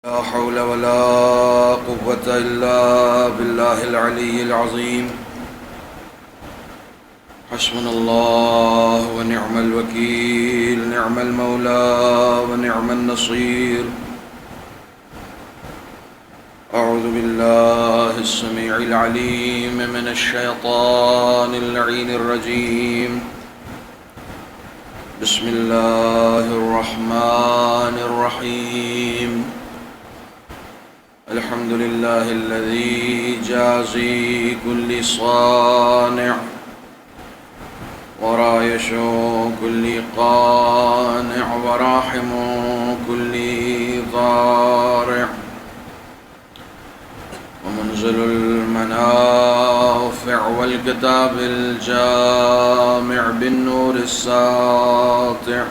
لا حول ولا قوة إلا بالله العلي العظيم. حسبنا الله ونعم الوكيل، نعم المولى ونعم النصير. أعوذ بالله السميع العليم من الشيطان اللعين الرجيم. بسم الله الرحمن الرحيم. الحمد لله الذي جازي كل صانع ورايش كل قانع وراحم كل ضارع ومنزل المنافع والكتاب الجامع بالنور الساطع،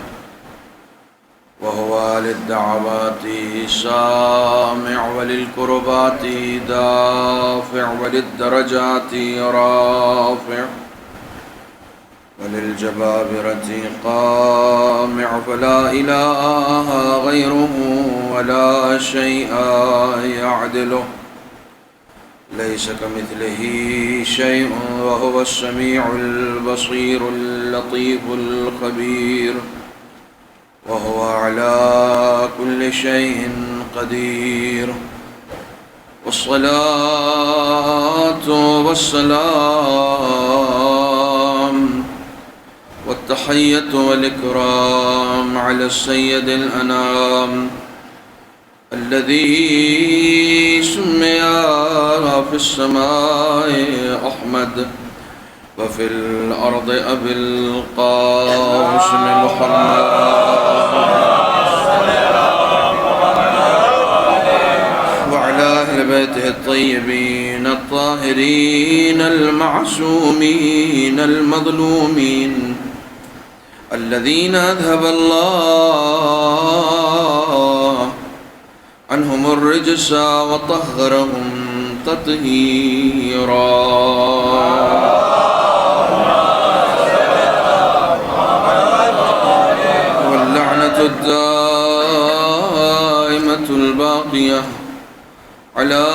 وهو للدعوات سامع وللكربات دافع وللدرجات رافع وللجبابرة قامع، فلا إله غيره ولا شيء يعدله، ليس كمثله شيء وهو السميع البصير اللطيف الخبير، وهو على كل شيء قدير. والصلاة والسلام والتحية والإكرام على السيد الأنام الذي سمي في السماء أحمد وفي الأرض أبي القاسم محمد، وعلى أهل بيته الطيبين الطاهرين المعصومين المظلومين الذين أذهب الله عنهم الرجس وطهرهم تطهيرا. واللعنة الدائمة الباقية على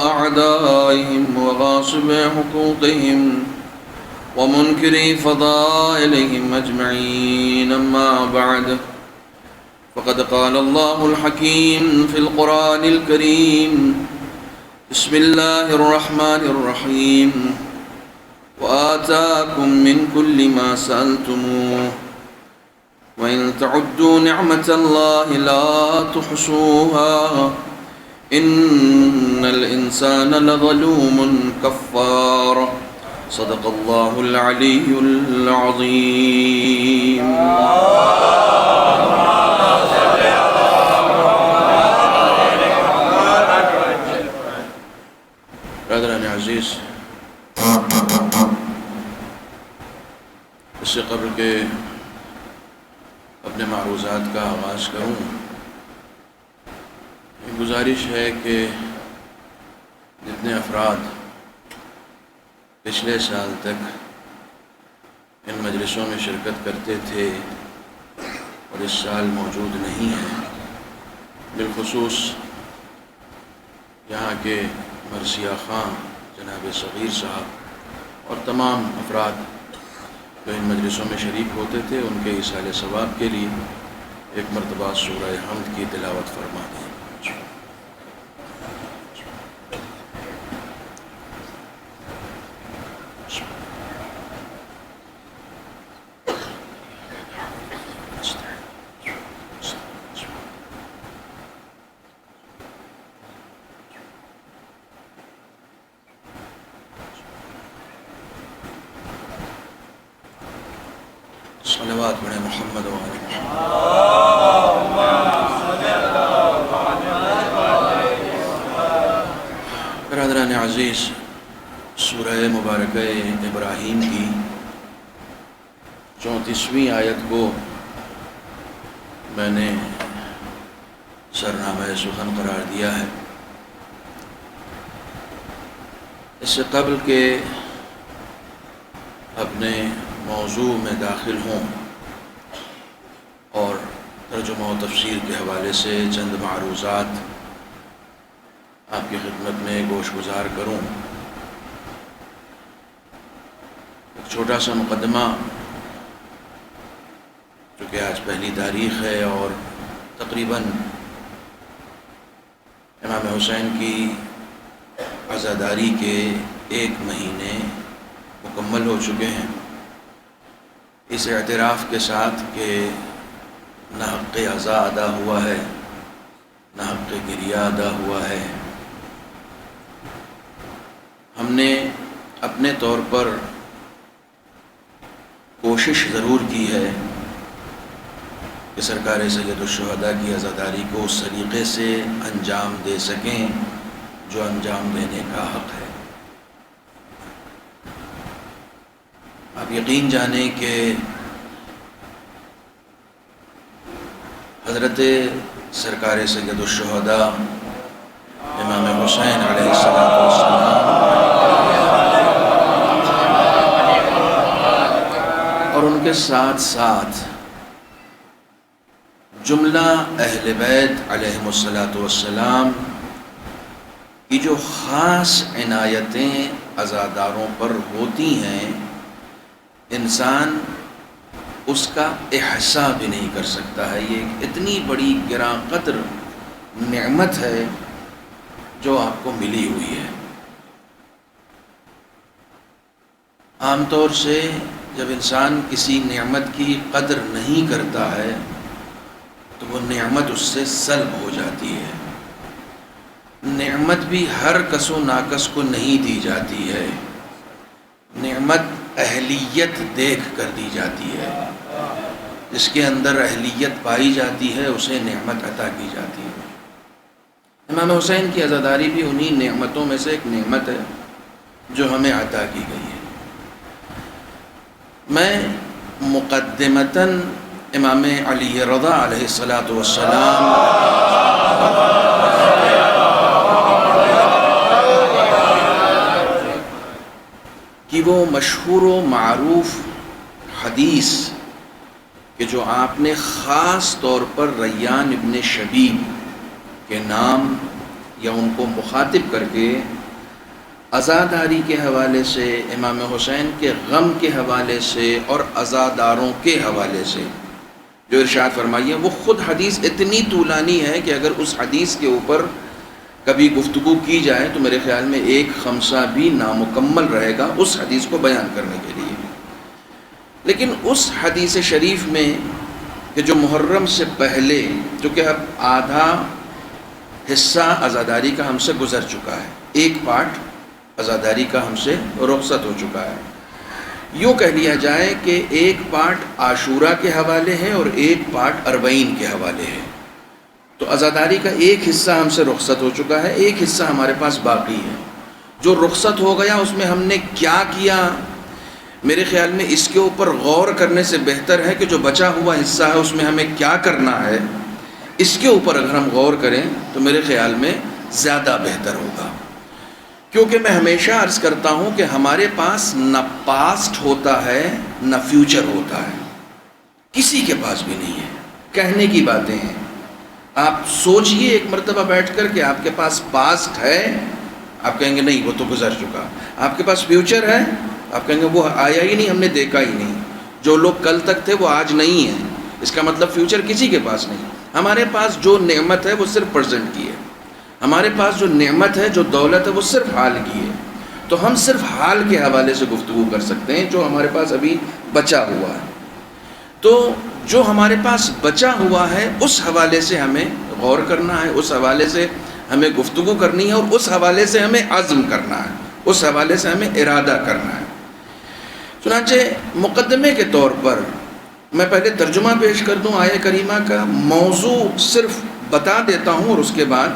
أعدائهم وغاصب حقوقهم ومنكري فضائلهم أجمعين. أما بعد، فقد قال الله الحكيم في القرآن الكريم: بسم الله الرحمن الرحيم، وآتاكم من كل ما سألتموه وإن تعدوا نعمة الله لا تحصوها إن الإنسان لظلوم كفار. صدق الله العلي العظيم. برادران عزیز، اس سے قبل کہ اپنے معروضات کا آغاز کروں، یہ گزارش ہے کہ جتنے افراد پچھلے سال تک ان مجلسوں میں شرکت کرتے تھے اور اس سال موجود نہیں ہیں، بالخصوص یہاں کے مرثیہ خان جناب صغیر صاحب اور تمام افراد جو ان مجلسوں میں شریک ہوتے تھے، ان کے ایصال ثواب کے لیے ایک مرتبہ سورہ حمد کی تلاوت فرما دیں۔ صلوات بڑے محمد و آل محمد۔ برادران عزیز، سورہ مبارکہ ابراہیم کی 34ویں آیت کو میں نے سرنامہ سخن قرار دیا ہے۔ اس سے قبل کہ اپنے موضوع میں داخل ہوں اور ترجمہ و تفسیر کے حوالے سے چند معروضات آپ کی خدمت میں گوش گزار کروں۔ ایک چھوٹا سا مقدمہ، چونکہ آج پہلی تاریخ ہے اور تقریباً امام حسین کی عزاداری کے 1 مہینے مکمل ہو چکے ہیں، اس اعتراف کے ساتھ کہ نہ حق عزا ادا ہوا ہے نہ حق گریہ ادا ہوا ہے۔ ہم نے اپنے طور پر کوشش ضرور کی ہے کہ سرکار سید الشہداء کی عزاداری کو اس طریقے سے انجام دے سکیں جو انجام دینے کا حق ہے۔ آپ یقین جانیں کہ حضرت سرکار سید الشہداء امام حسین علیہ السلام اور ان کے ساتھ ساتھ جملہ اہل بیت علیہم السلام کی جو خاص عنایتیں عزاداروں پر ہوتی ہیں، انسان اس کا احساس بھی نہیں کر سکتا ہے۔ یہ ایک اتنی بڑی گراں قدر نعمت ہے جو آپ کو ملی ہوئی ہے۔ عام طور سے جب انسان کسی نعمت کی قدر نہیں کرتا ہے تو وہ نعمت اس سے سلب ہو جاتی ہے۔ نعمت بھی ہر کس و ناکس کو نہیں دی جاتی ہے، نعمت اہلیت دیکھ کر دی جاتی ہے۔ جس کے اندر اہلیت پائی جاتی ہے اسے نعمت عطا کی جاتی ہے۔ امام حسین کی عزاداری بھی انہی نعمتوں میں سے ایک نعمت ہے جو ہمیں عطا کی گئی ہے۔ میں مقدمتاً امام علی رضا علیہ السلام کی وہ مشہور و معروف حدیث کہ جو آپ نے خاص طور پر ریان ابن شبیب کے نام یا ان کو مخاطب کر کے عزاداری کے حوالے سے، امام حسین کے غم کے حوالے سے اور عزاداروں کے حوالے سے جو ارشاد فرمائی ہے، وہ خود حدیث اتنی طولانی ہے کہ اگر اس حدیث کے اوپر کبھی گفتگو کی جائے تو میرے خیال میں 1 خمسہ بھی نامکمل رہے گا اس حدیث کو بیان کرنے کے لیے۔ لیکن اس حدیث شریف میں کہ جو محرم سے پہلے، جو کہ اب آدھا حصہ عزاداری کا ہم سے گزر چکا ہے، 1 پارٹ عزاداری کا ہم سے رخصت ہو چکا ہے، یوں کہہ لیا جائے کہ 1 پارٹ عاشورہ کے حوالے ہے اور 1 پارٹ اربعین کے حوالے ہے۔ تو عزاداری کا 1 حصہ ہم سے رخصت ہو چکا ہے، 1 حصہ ہمارے پاس باقی ہے۔ جو رخصت ہو گیا اس میں ہم نے کیا کیا، میرے خیال میں اس کے اوپر غور کرنے سے بہتر ہے کہ جو بچا ہوا حصہ ہے اس میں ہمیں کیا کرنا ہے، اس کے اوپر اگر ہم غور کریں تو میرے خیال میں زیادہ بہتر ہوگا۔ کیونکہ میں ہمیشہ عرض کرتا ہوں کہ ہمارے پاس نہ پاسٹ ہوتا ہے نہ فیوچر ہوتا ہے، کسی کے پاس بھی نہیں ہے، کہنے کی باتیں ہیں۔ آپ سوچئے ایک مرتبہ بیٹھ کر کہ آپ کے پاس پاسٹ ہے، آپ کہیں گے نہیں وہ تو گزر چکا۔ آپ کے پاس فیوچر ہے، آپ کہیں گے وہ آیا ہی نہیں، ہم نے دیکھا ہی نہیں۔ جو لوگ کل تک تھے وہ آج نہیں ہیں، اس کا مطلب فیوچر کسی کے پاس نہیں۔ ہمارے پاس جو نعمت ہے وہ صرف پریزنٹ کی ہے، ہمارے پاس جو نعمت ہے، جو دولت ہے، وہ صرف حال کی ہے۔ تو ہم صرف حال کے حوالے سے گفتگو کر سکتے ہیں جو ہمارے پاس ابھی بچا ہوا ہے۔ تو جو ہمارے پاس بچا ہوا ہے اس حوالے سے ہمیں غور کرنا ہے، اس حوالے سے ہمیں گفتگو کرنی ہے اور اس حوالے سے ہمیں عزم کرنا ہے، اس حوالے سے ہمیں ارادہ کرنا ہے۔ چنانچہ مقدمے کے طور پر میں پہلے ترجمہ پیش کر دوں آیہ کریمہ کا، موضوع صرف بتا دیتا ہوں اور اس کے بعد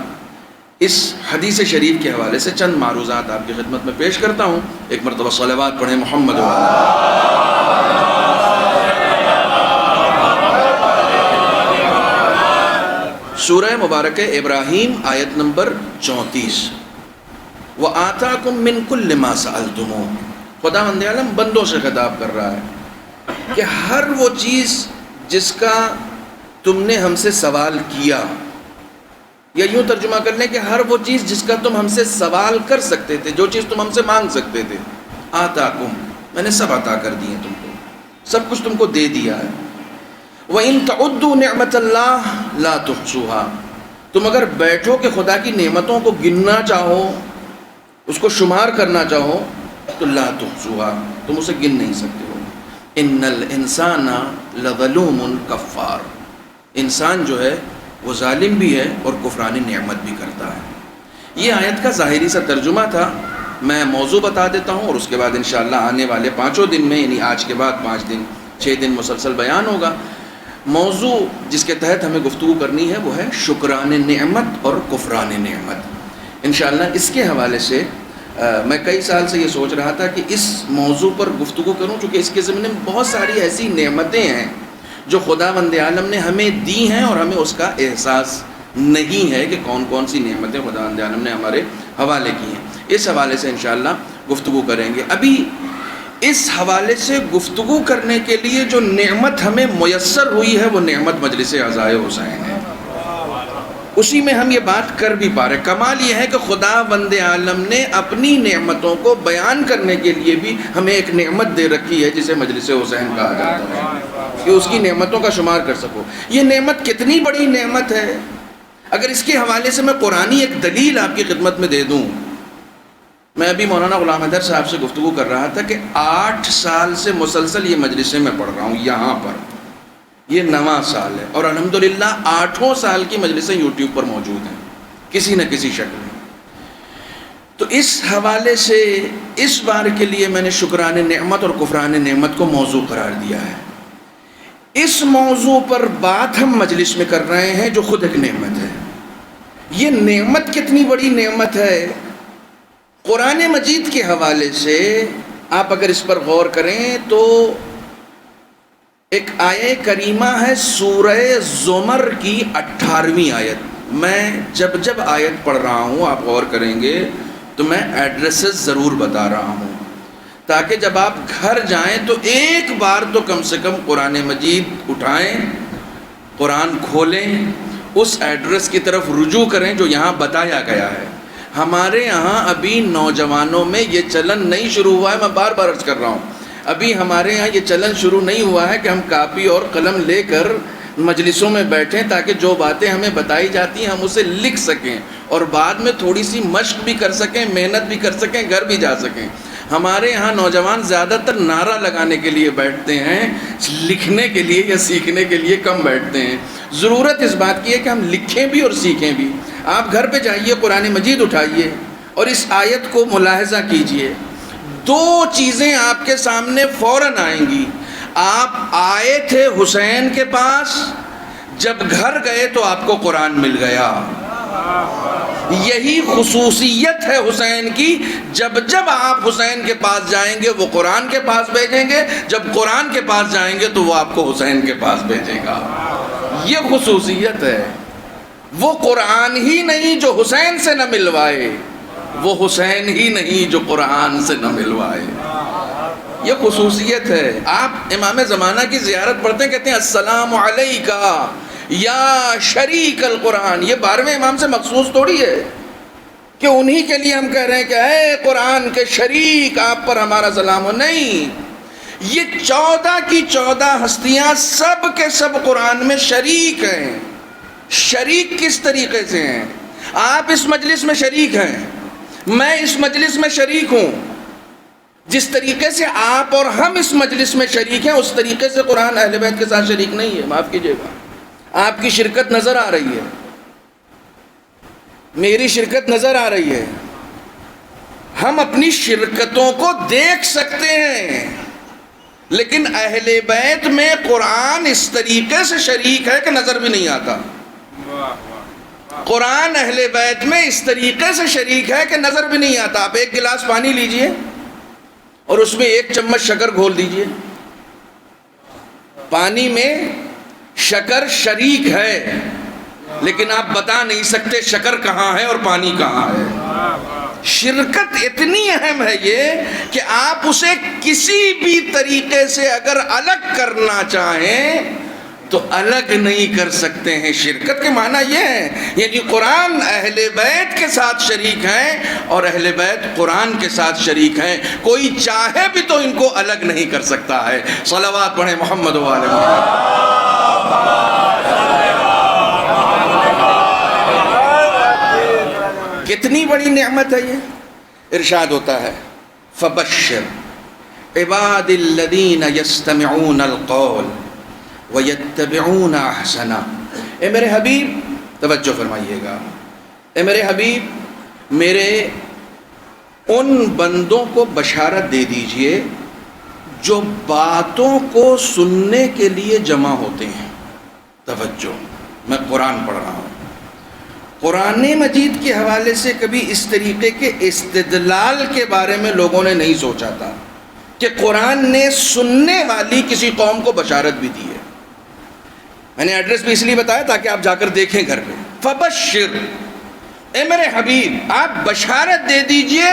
اس حدیث شریف کے حوالے سے چند معروضات آپ کی خدمت میں پیش کرتا ہوں۔ ایک مرتبہ صلوات پڑھیں محمد وعلیہ۔ سورہ مبارکہ ابراہیم آیت نمبر 34، وَآتَاكُم مِّن كُلِّ مَا سَأَلْتُمُوهُ۔ خداوند عالم بندوں سے خطاب کر رہا ہے کہ ہر وہ چیز جس کا تم نے ہم سے سوال کیا، یا یوں ترجمہ کر لیں کہ ہر وہ چیز جس کا تم ہم سے سوال کر سکتے تھے، جو چیز تم ہم سے مانگ سکتے تھے، آتاکم، میں نے سب عطا کر دی ہے تم کو، سب کچھ تم کو دے دیا ہے۔ وَإِن تَعُدُّوا نِعْمَةَ اللَّهِ لَا تُحْصُوهَا، تم اگر بیٹھو کہ خدا کی نعمتوں کو گننا چاہو، اس کو شمار کرنا چاہو، تو لا تحصوها، تم اسے گن نہیں سکتے ہو۔ ان الانسان لظلوم کفار، انسان جو ہے وہ ظالم بھی ہے اور کفران نعمت بھی کرتا ہے۔ یہ آیت کا ظاہری سا ترجمہ تھا۔ میں موضوع بتا دیتا ہوں اور اس کے بعد انشاءاللہ آنے والے 5 دن میں، یعنی آج کے بعد 5 دن 6 دن مسلسل بیان ہوگا۔ موضوع جس کے تحت ہمیں گفتگو کرنی ہے وہ ہے شکران نعمت اور کفران نعمت۔ انشاءاللہ اس کے حوالے سے میں کئی سال سے یہ سوچ رہا تھا کہ اس موضوع پر گفتگو کروں، چونکہ اس کے ضمن میں بہت ساری ایسی نعمتیں ہیں جو خداوند عالم نے ہمیں دی ہیں اور ہمیں اس کا احساس نہیں ہے کہ کون کون سی نعمتیں خداوند عالم نے ہمارے حوالے کی ہیں۔ اس حوالے سے انشاءاللہ گفتگو کریں گے۔ ابھی اس حوالے سے گفتگو کرنے کے لیے جو نعمت ہمیں میسر ہوئی ہے وہ نعمت مجلس عزائے حسین ہے، اسی میں ہم یہ بات کر بھی پا رہے۔ کمال یہ ہے کہ خداوند عالم نے اپنی نعمتوں کو بیان کرنے کے لیے بھی ہمیں ایک نعمت دے رکھی ہے جسے مجلس حسین کہا جاتا ہے، کہ اس کی نعمتوں کا شمار کر سکو۔ یہ نعمت کتنی بڑی نعمت ہے، اگر اس کے حوالے سے میں قرآنی ایک دلیل آپ کی خدمت میں دے دوں۔ میں ابھی مولانا غلام حیدر صاحب سے گفتگو کر رہا تھا کہ 8 سال سے مسلسل یہ مجلسیں میں پڑھ رہا ہوں یہاں پر، یہ 9واں سال ہے، اور الحمدللہ 8 سال کی مجلسیں یوٹیوب پر موجود ہیں کسی نہ کسی شکل میں۔ تو اس حوالے سے اس بار کے لیے میں نے شکران نعمت اور کفران نعمت کو موضوع قرار دیا ہے۔ اس موضوع پر بات ہم مجلس میں کر رہے ہیں جو خود ایک نعمت ہے۔ یہ نعمت کتنی بڑی نعمت ہے، قرآن مجید کے حوالے سے آپ اگر اس پر غور کریں تو ایک آیہ کریمہ ہے سورہ زمر کی 18ویں آیت۔ میں جب آیت پڑھ رہا ہوں آپ غور کریں گے تو میں ایڈریسز ضرور بتا رہا ہوں، تاکہ جب آپ گھر جائیں تو ایک بار تو کم سے کم قرآن مجید اٹھائیں، قرآن کھولیں، اس ایڈریس کی طرف رجوع کریں جو یہاں بتایا گیا ہے۔ ہمارے یہاں ابھی نوجوانوں میں یہ چلن نہیں شروع ہوا ہے، میں بار بار عرض کر رہا ہوں، ابھی ہمارے یہاں یہ چلن شروع نہیں ہوا ہے کہ ہم کاپی اور قلم لے کر مجلسوں میں بیٹھیں تاکہ جو باتیں ہمیں بتائی جاتی ہیں ہم اسے لکھ سکیں اور بعد میں تھوڑی سی مشق بھی کر سکیں، محنت بھی کر سکیں، گھر بھی جا سکیں۔ ہمارے یہاں نوجوان زیادہ تر نعرہ لگانے کے لیے بیٹھتے ہیں، لکھنے کے لیے یا سیکھنے کے لیے کم بیٹھتے ہیں۔ ضرورت اس بات کی ہے کہ ہم لکھیں بھی اور سیکھیں بھی۔ آپ گھر پہ جائیے، قرآن مجید اٹھائیے اور اس آیت کو ملاحظہ کیجئے، 2 چیزیں آپ کے سامنے فوراً آئیں گی۔ آپ آئے تھے حسین کے پاس، جب گھر گئے تو آپ کو قرآن مل گیا۔ یہی خصوصیت ہے حسین کی، جب آپ حسین کے پاس جائیں گے وہ قرآن کے پاس بھیجیں گے، جب قرآن کے پاس جائیں گے تو وہ آپ کو حسین کے پاس بھیجے گا۔ یہ خصوصیت ہے۔ وہ قرآن ہی نہیں جو حسین سے نہ ملوائے، وہ حسین ہی نہیں جو قرآن سے نہ ملوائے۔ یہ خصوصیت ہے۔ آپ امام زمانہ کی زیارت پڑھتے ہیں، کہتے ہیں السلام علیکہ یا شریک القرآن۔ یہ 12ویں امام سے مخصوص تھوڑی ہے کہ انہی کے لیے ہم کہہ رہے ہیں کہ اے قرآن کے شریک آپ پر ہمارا سلام ہو۔ نہیں، یہ 14 کی 14 ہستیاں سب کے سب قرآن میں شریک ہیں۔ شریک کس طریقے سے ہیں؟ آپ اس مجلس میں شریک ہیں، میں اس مجلس میں شریک ہوں۔ جس طریقے سے آپ اور ہم اس مجلس میں شریک ہیں اس طریقے سے قرآن اہل بیت کے ساتھ شریک نہیں ہے۔ معاف کیجیے گا، آپ کی شرکت نظر آ رہی ہے، میری شرکت نظر آ رہی ہے، ہم اپنی شرکتوں کو دیکھ سکتے ہیں، لیکن اہل بیت میں قرآن اس طریقے سے شریک ہے کہ نظر بھی نہیں آتا۔ قرآن اہل بیت میں اس طریقے سے شریک ہے کہ نظر بھی نہیں آتا۔ آپ ایک گلاس پانی لیجئے اور اس میں 1 چمچ شکر گھول دیجئے، پانی میں شکر شریک ہے لیکن آپ بتا نہیں سکتے شکر کہاں ہے اور پانی کہاں ہے۔ شرکت اتنی اہم ہے یہ کہ آپ اسے کسی بھی طریقے سے اگر الگ کرنا چاہیں تو الگ نہیں کر سکتے ہیں۔ شرکت کے معنی یہ ہے، یعنی قرآن اہل بیت کے ساتھ شریک ہیں اور اہل بیت قرآن کے ساتھ شریک ہیں، کوئی چاہے بھی تو ان کو الگ نہیں کر سکتا ہے۔ صلوات پڑھیں محمد و آل محمد۔ کتنی بڑی نعمت ہے یہ۔ ارشاد ہوتا ہے فَبَشِّرْ عِبَادِ الَّذِينَ يَسْتَمِعُونَ الْقَوْلَ وَيَتَّبِعُونَ أَحْسَنَهُ۔ اے میرے حبیب توجہ فرمائیے گا، اے میرے حبیب میرے ان بندوں کو بشارت دے دیجئے جو باتوں کو سننے کے لیے جمع ہوتے ہیں۔ توجہ، میں قرآن پڑھ رہا ہوں، قرآن مجید کے حوالے سے کبھی اس طریقے کے استدلال کے بارے میں لوگوں نے نہیں سوچا تھا کہ قرآن نے سننے والی کسی قوم کو بشارت بھی دی ہے۔ میں نے ایڈریس بھی اس لیے بتایا تاکہ آپ جا کر دیکھیں گھر پہ۔ فبشر، اے میرے حبیب آپ بشارت دے دیجئے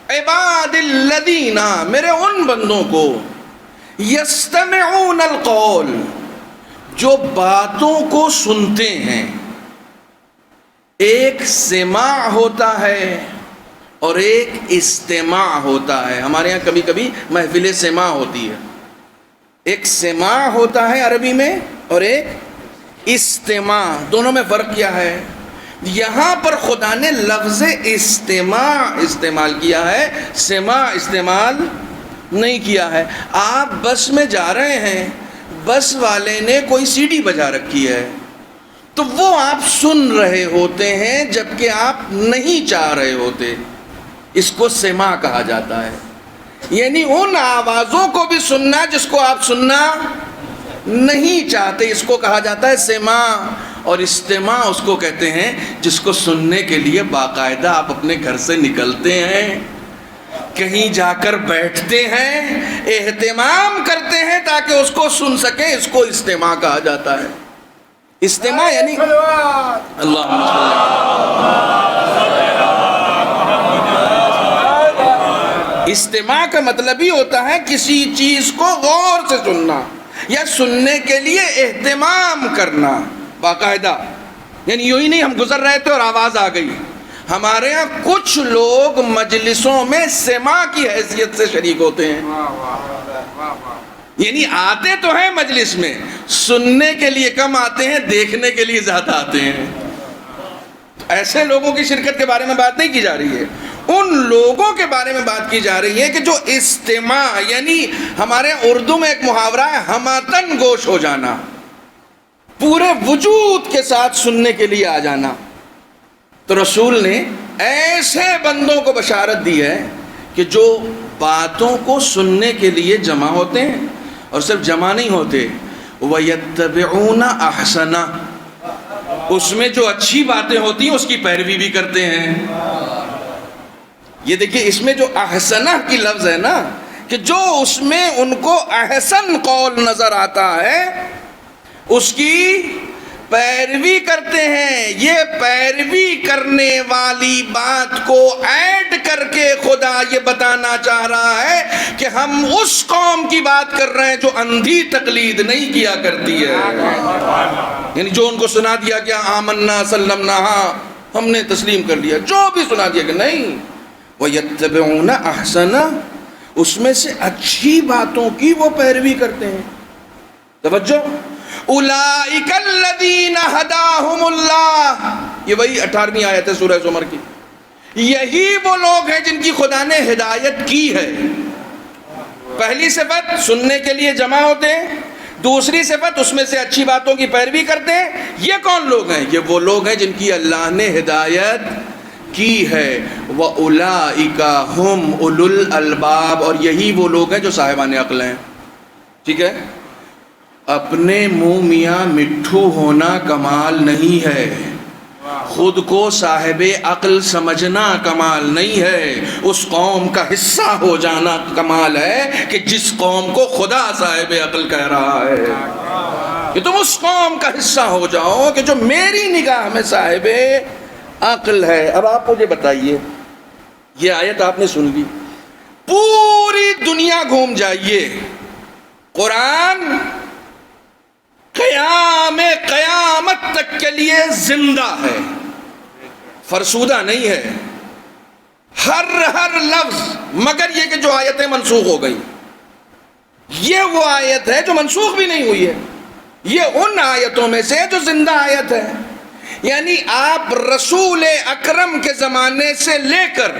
عباد الذین، میرے ان بندوں کو یستمعون القول، جو باتوں کو سنتے ہیں۔ ایک سماع ہوتا ہے اور ایک استماع ہوتا ہے۔ ہمارے یہاں کبھی کبھی محفل سماع ہوتی ہے۔ ایک سماع ہوتا ہے عربی میں اور ایک استماع، دونوں میں فرق کیا ہے؟ یہاں پر خدا نے لفظ استماع استعمال کیا ہے، سماع استعمال نہیں کیا ہے۔ آپ بس میں جا رہے ہیں، بس والے نے کوئی سی ڈی بجا رکھی ہے تو وہ آپ سن رہے ہوتے ہیں جبکہ آپ نہیں چاہ رہے ہوتے، اس کو سماع کہا جاتا ہے۔ یعنی ان آوازوں کو بھی سننا جس کو آپ سننا نہیں چاہتے، اس کو کہا جاتا ہے سماع۔ اور استماع اس کو کہتے ہیں جس کو سننے کے لیے باقاعدہ آپ اپنے گھر سے نکلتے ہیں، کہیں جا کر بیٹھتے ہیں، اہتمام کرتے ہیں تاکہ اس کو سن سکیں، اس کو استماع کہا جاتا ہے۔ استماع یعنی اللہم استماع کا مطلب ہی ہوتا ہے کسی چیز کو غور سے سننا یا سننے کے لیے اہتمام کرنا باقاعدہ۔ یعنی یوں ہی نہیں ہم گزر رہے تھے اور آواز آ گئی۔ ہمارے ہاں کچھ لوگ مجلسوں میں سماع کی حیثیت سے شریک ہوتے ہیں، یعنی آتے تو ہیں مجلس میں، سننے کے لیے کم آتے ہیں، دیکھنے کے لیے زیادہ آتے ہیں۔ ایسے لوگوں کی شرکت کے بارے میں بات نہیں کی جا رہی ہے، ان لوگوں کے بارے میں بات کی جا رہی ہے کہ جو استماع، یعنی ہمارے اردو میں ایک محاورہ ہے ہماتن گوش ہو جانا، پورے وجود کے ساتھ سننے کے لیے آ جانا۔ تو رسول نے ایسے بندوں کو بشارت دی ہے کہ جو باتوں کو سننے کے لیے جمع ہوتے ہیں، اور صرف جمع نہیں ہوتے، وَيَتَّبِعُونَ أَحْسَنَهُ، اس میں جو اچھی باتیں ہوتی ہیں اس کی پیروی بھی کرتے ہیں۔ یہ دیکھیے اس میں جو احسنہ کی لفظ ہے نا، کہ جو اس میں ان کو احسن قول نظر آتا ہے اس کی پیروی کرتے ہیں۔ یہ پیروی کرنے والی بات کو ایڈ کر کے خدا یہ بتانا چاہ رہا ہے کہ ہم اس قوم کی بات کر رہے ہیں جو اندھی تقلید نہیں کیا کرتی ہے، یعنی جو ان کو سنا دیا کہ آمنا سلمنا، ہاں ہم نے تسلیم کر لیا، جو بھی سنا دیا کہ نہیں، وَيَتَّبِعُونَ أَحْسَنَهُ، اس میں سے اچھی باتوں کی وہ پیروی کرتے ہیں۔ توجہ، اولئک الذین ھداھم اللہ، یہ وہی 18ویں آیت ہے سورہ زمر کی۔ یہی وہ لوگ ہیں جن کی خدا نے ہدایت کی ہے۔ پہلی صفت سننے کے لیے جمع ہوتے ہیں، دوسری صفت اس میں سے اچھی باتوں کی پیروی کرتے ہیں۔ یہ کون لوگ ہیں؟ یہ وہ لوگ ہیں جن کی اللہ نے ہدایت کی ہے۔ وَأُولَئِكَ هُمْ أُولُو الْأَلْبَابِ، اور یہی وہ لوگ ہیں جو صاحبان عقل ہیں۔ ٹھیک ہے، اپنے منہ میاں مٹھو ہونا کمال نہیں ہے، خود کو صاحب عقل سمجھنا کمال نہیں ہے، اس قوم کا حصہ ہو جانا کمال ہے کہ جس قوم کو خدا صاحب عقل کہہ رہا ہے کہ تم اس قوم کا حصہ ہو جاؤ کہ جو میری نگاہ میں صاحب عقل ہے۔ اب آپ مجھے بتائیے، یہ آیت آپ نے سن لی، پوری دنیا گھوم جائیے، قرآن قیام قیامت تک کے لیے زندہ ہے، فرسودہ نہیں ہے. ہر لفظ، مگر یہ کہ جو آیتیں منسوخ ہو گئی، یہ وہ آیت ہے جو منسوخ بھی نہیں ہوئی ہے. یہ ان آیتوں میں سے جو زندہ آیت ہے. یعنی آپ رسول اکرم کے زمانے سے لے کر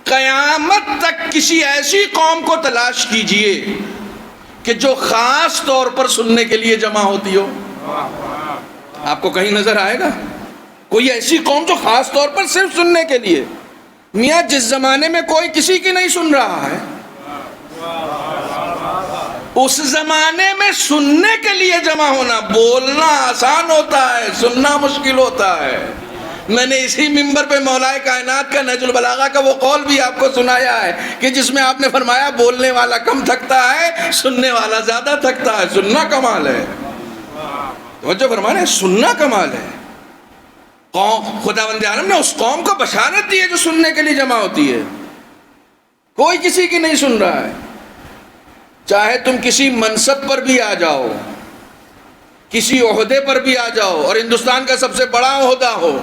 قیامت تک کسی ایسی قوم کو تلاش کیجئے کہ جو خاص طور پر سننے کے لیے جمع ہوتی ہو. آپ کو کہیں نظر آئے گا کوئی ایسی قوم جو خاص طور پر صرف سننے کے لیے؟ میاں جس زمانے میں کوئی کسی کی نہیں سن رہا ہے، اس زمانے میں سننے کے لیے جمع ہونا، بولنا آسان ہوتا ہے، سننا مشکل ہوتا ہے. میں نے اسی منبر پہ مولائے کائنات کا نہج البلاغہ کا وہ قول بھی آپ کو سنایا ہے کہ جس میں آپ نے فرمایا بولنے والا کم تھکتا ہے، سننے والا زیادہ تھکتا ہے. سننا کمال ہے. توجہ فرمانے، سننا کمال ہے. خداوند عالم نے اس قوم کو بشارت دی ہے جو سننے کے لیے جمع ہوتی ہے. کوئی کسی کی نہیں سن رہا ہے. چاہے تم کسی منصب پر بھی آ جاؤ، کسی عہدے پر بھی آ جاؤ، اور ہندوستان کا سب سے بڑا عہدہ ہو،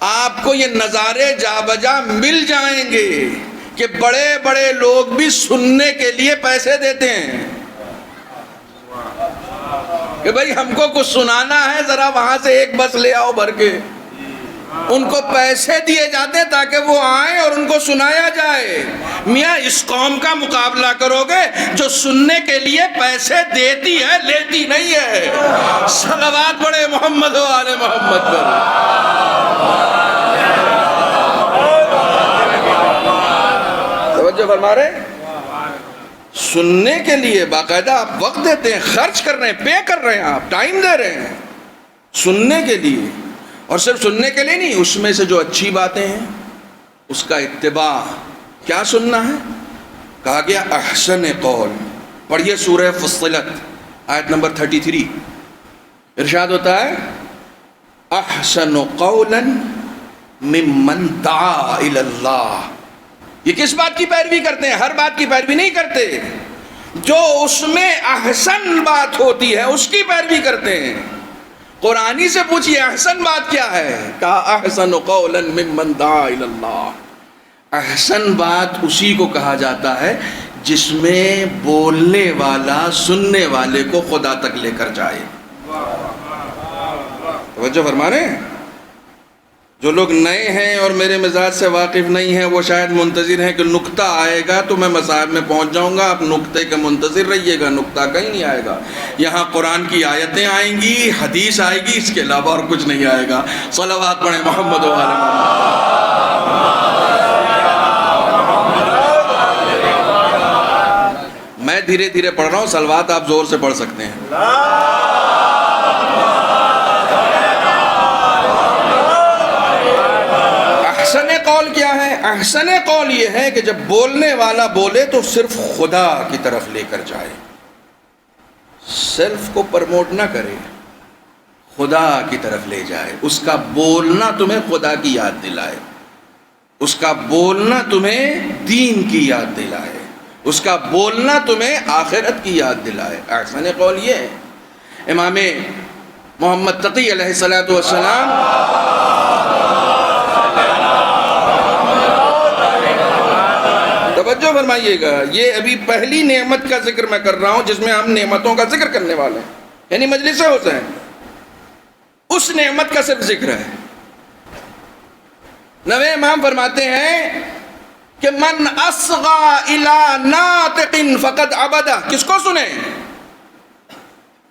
آپ کو یہ نظارے جا بجا مل جائیں گے کہ بڑے بڑے لوگ بھی سننے کے لیے پیسے دیتے ہیں کہ بھائی ہم کو کچھ سنانا ہے، ذرا وہاں سے ایک بس لے آؤ بھر کے. ان کو پیسے دیے جاتے ہیں تاکہ وہ آئیں اور ان کو سنایا جائے. میاں اس قوم کا مقابلہ کرو گے جو سننے کے لیے پیسے دیتی ہے، لیتی نہیں ہے. صلوات پڑھے محمد و آل محمد پر. توجہ فرما رہے؟ سننے کے لیے باقاعدہ آپ وقت دیتے ہیں، خرچ کر رہے ہیں، پے کر رہے ہیں، آپ ٹائم دے رہے ہیں سننے کے لیے. اور صرف سننے کے لیے نہیں، اس میں سے جو اچھی باتیں ہیں اس کا اتباع. کیا سننا ہے؟ کہا گیا احسن قول. پڑھیے سورہ فصلت آیت نمبر 33. ارشاد ہوتا ہے احسن قولا ممن دعا الی اللہ. یہ کس بات کی پیروی کرتے ہیں؟ ہر بات کی پیروی نہیں کرتے، جو اس میں احسن بات ہوتی ہے اس کی پیروی کرتے ہیں. قرآنی سے پوچھئے احسن بات کیا ہے؟ کہا احسن قولا ممن دعا الی اللہ. احسن بات اسی کو کہا جاتا ہے جس میں بولنے والا سننے والے کو خدا تک لے کر جائے. توجہ فرما رہے ہیں؟ جو لوگ نئے ہیں اور میرے مزاج سے واقف نہیں ہیں وہ شاید منتظر ہیں کہ نکتہ آئے گا تو میں مصاحب میں پہنچ جاؤں گا. آپ نکتے کے منتظر رہیے گا، نکتہ کہیں نہیں آئے گا. یہاں قرآن کی آیتیں آئیں گی، حدیث آئے گی، اس کے علاوہ اور کچھ نہیں آئے گا. صلوات پڑھیں محمد و آل محمد. میں دھیرے دھیرے پڑھ رہا ہوں، صلوات آپ زور سے پڑھ سکتے ہیں. احسن قول کیا ہے؟ احسن قول یہ ہے کہ جب بولنے والا بولے تو صرف خدا کی طرف لے کر جائے، سیلف کو پرموٹ نہ کرے، خدا کی طرف لے جائے. اس کا بولنا تمہیں خدا کی یاد دلائے، اس کا بولنا تمہیں دین کی یاد دلائے، اس کا بولنا تمہیں آخرت کی یاد دلائے. احسن قول یہ ہے. امام محمد تقی علیہ السلام توجہ فرمائیے گا، یہ ابھی پہلی نعمت کا ذکر میں کر رہا ہوں جس میں ہم نعمتوں کا ذکر کرنے والے ہیں، یعنی مجلس حسین. اس نعمت کا صرف ذکر ہے. نوے امام فرماتے ہیں کہ من اصغى الى ناطق فقد عبدہ. کس کو سنیں؟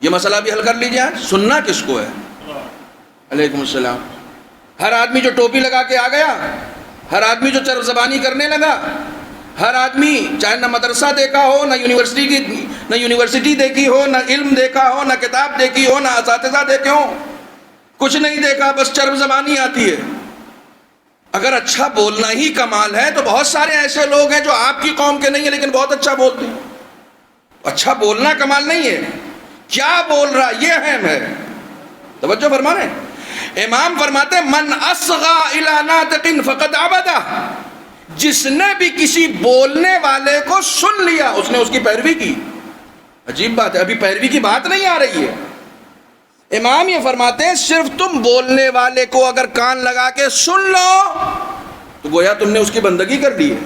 یہ مسئلہ بھی حل کر لیجیے. سننا کس کو ہے؟ علیکم السلام. ہر آدمی جو ٹوپی لگا کے آ گیا، ہر آدمی جو چرب زبانی کرنے لگا، ہر آدمی چاہے نہ مدرسہ دیکھا ہو، نہ یونیورسٹی دیکھی ہو، نہ علم دیکھا ہو، نہ کتاب دیکھی ہو، نہ اساتذہ دیکھے ہوں، کچھ نہیں دیکھا، بس چرب زبانی آتی ہے. اگر اچھا بولنا ہی کمال ہے تو بہت سارے ایسے لوگ ہیں جو آپ کی قوم کے نہیں ہیں لیکن بہت اچھا بولتے ہیں. اچھا بولنا کمال نہیں ہے، کیا بول رہا یہ اہم ہے. توجہ فرما رہے ہیں. امام فرماتے ہیں من اصغى الى ناطق فقد عبدہ. جس نے بھی کسی بولنے والے کو سن لیا اس نے اس کی پیروی کی. عجیب بات ہے، ابھی پیروی کی بات نہیں آ رہی ہے. امام یہ فرماتے ہیں صرف تم بولنے والے کو اگر کان لگا کے سن لو تو گویا تم نے اس کی بندگی کر لی ہے،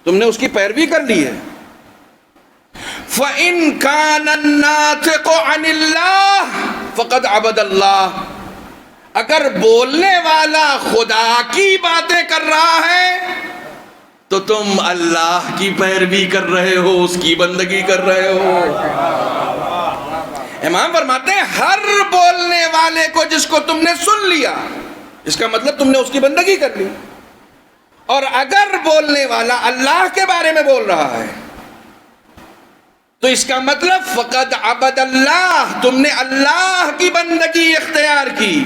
تم نے اس کی پیروی کر لی ہے. فَإِن كَانَ النَّاطِقُ عَنِ اللَّهِ فَقَدْ عَبَدَ اللَّهِ، اگر بولنے والا خدا کی باتیں کر رہا ہے تو تم اللہ کی پیروی کر رہے ہو، اس کی بندگی کر رہے ہو. امام فرماتے ہیں ہر بولنے والے کو جس کو تم نے سن لیا اس کا مطلب تم نے اس کی بندگی کر لی. اور اگر بولنے والا اللہ کے بارے میں بول رہا ہے تو اس کا مطلب فقد عبد اللہ، تم نے اللہ کی بندگی اختیار کی.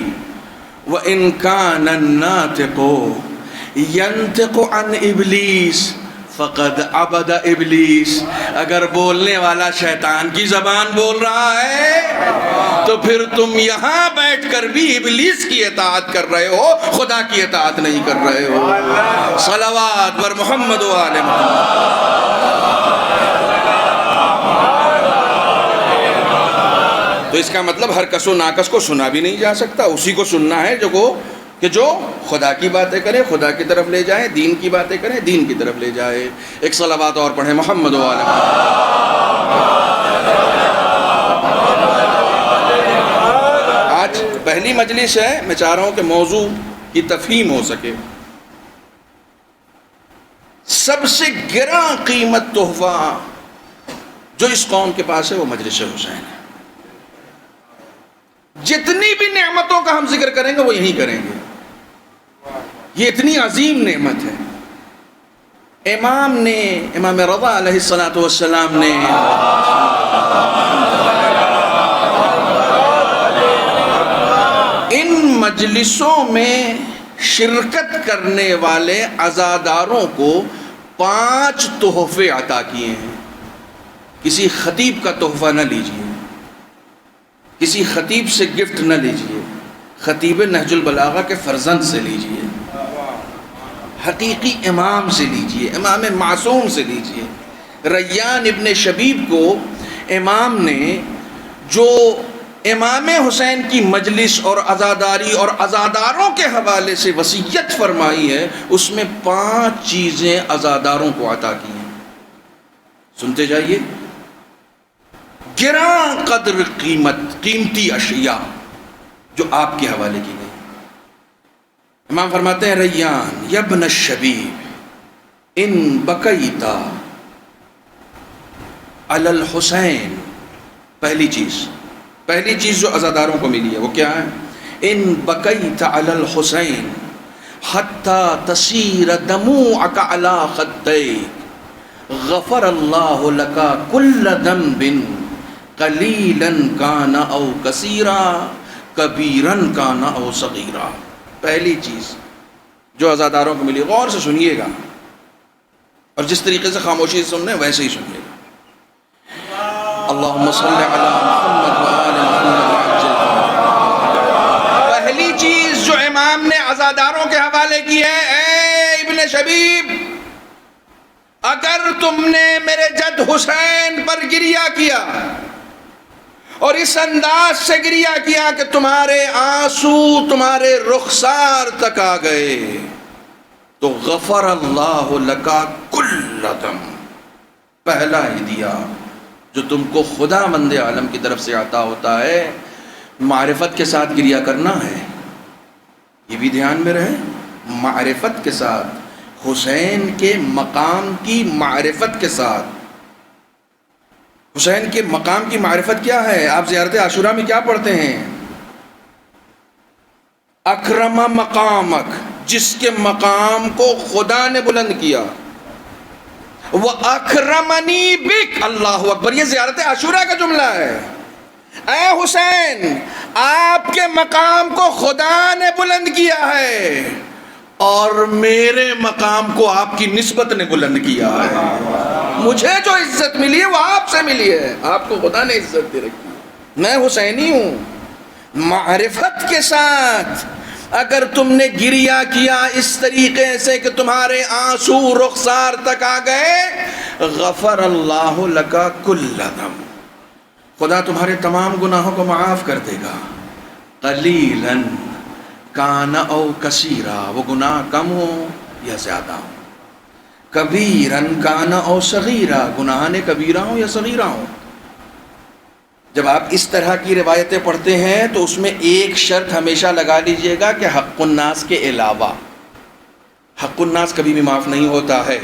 وَإِن كَانَ النَّاطِقُ يَنطِقُ عَنْ إِبْلِيسَ فقد عبد ابلیس، اگر بولنے والا شیطان کی زبان بول رہا ہے تو پھر تم یہاں بیٹھ کر بھی ابلیس کی اطاعت کر رہے ہو، خدا کی اطاعت نہیں کر رہے ہو. صلوات بر محمد و آل محمد. تو اس کا مطلب ہر کس و ناکس کو سنا بھی نہیں جا سکتا، اسی کو سننا ہے جو خدا کی باتیں کرے، خدا کی طرف لے جائے، دین کی باتیں کرے، دین کی طرف لے جائے. ایک صلوات اور پڑھیں محمد و آل محمد. آج پہلی مجلس ہے، میں چاہ رہا ہوں کہ موضوع کی تفہیم ہو سکے. سب سے گراں قیمت تحفہ جو اس قوم کے پاس ہے وہ مجلس حسین ہے. جتنی بھی نعمتوں کا ہم ذکر کریں گے وہ یہی کریں گے. یہ اتنی عظیم نعمت ہے. امام رضا علیہ السلام نے ان مجلسوں میں شرکت کرنے والے عزاداروں کو 5 تحفے عطا کیے ہیں. کسی خطیب کا تحفہ نہ لیجیے، کسی خطیب سے گفٹ نہ لیجیے، خطیب نہج البلاغہ کے فرزند سے لیجیے، حقیقی امام سے لیجیے، امام معصوم سے لیجیے. ریان ابن شبیب کو امام نے جو امام حسین کی مجلس اور عزاداری اور عزاداروں کے حوالے سے وصیت فرمائی ہے، اس میں 5 چیزیں عزاداروں کو عطا کی ہیں. سنتے جائیے. گراں قدر قیمتی اشیاء جو آپ کے حوالے کی گئی. امام فرماتے ہیں ریان یا ابن الشبیب ان بقیتا علی الحسین. پہلی چیز جو عزاداروں کو ملی ہے وہ کیا ہے؟ ان بقیت علی الحسین حتی تصیر دموعک علی خدیک غفر اللہ لک کل ذنب قلیلا کان او کثیرا کبیرا کان او صغیرا. پہلی چیز جو عزاداروں کو ملی، غور سے سنیے گا اور جس طریقے سے خاموشی سے سننے ویسے ہی سنیے گا. اللہم صلی علی محمد و آل محمد وعجل فرجہ. پہلی چیز جو امام نے عزاداروں کے حوالے کی ہے، اے ابن شبیب، اگر تم نے میرے جد حسین پر گریہ کیا اور اس انداز سے گریہ کیا کہ تمہارے آنسو تمہارے رخسار تک آ گئے، تو غفر اللہ لکا کل دم. پہلا ہدیہ جو تم کو خدا مند عالم کی طرف سے عطا ہوتا ہے، معرفت کے ساتھ گریہ کرنا ہے. یہ بھی دھیان میں رہے، معرفت کے ساتھ، حسین کے مقام کی معرفت کے ساتھ. حسین کے مقام کی معرفت کیا ہے؟ آپ زیارت عاشورہ میں کیا پڑھتے ہیں؟ اکرم مقامک، جس کے مقام کو خدا نے بلند کیا. وَأَكْرَمَنِي بِكَ. اللہ اکبر. یہ زیارت عاشورہ کا جملہ ہے. اے حسین، آپ کے مقام کو خدا نے بلند کیا ہے اور میرے مقام کو آپ کی نسبت نے بلند کیا ہے. مجھے جو عزت ملی ہے وہ آپ سے ملی ہے، آپ کو خدا نے عزت دے رکھی ہے. میں حسینی ہوں. معرفت کے ساتھ اگر تم نے گریہ کیا اس طریقے سے کہ تمہارے آنسو رخسار تک آ گئے، غفر اللہ لکا کل ذنب. خدا تمہارے تمام گناہوں کو معاف کر دے گا. قلیلاً کان او کثیرا، وہ گناہ کم ہو یا زیادہ ہو. کبیراً کان او صغیرا، گناہ کبیرہ ہو یا صغیرہ ہو. جب آپ اس طرح کی روایتیں پڑھتے ہیں تو اس میں ایک شرط ہمیشہ لگا لیجئے گا کہ حق الناس کے علاوہ. حق الناس کبھی بھی معاف نہیں ہوتا ہے.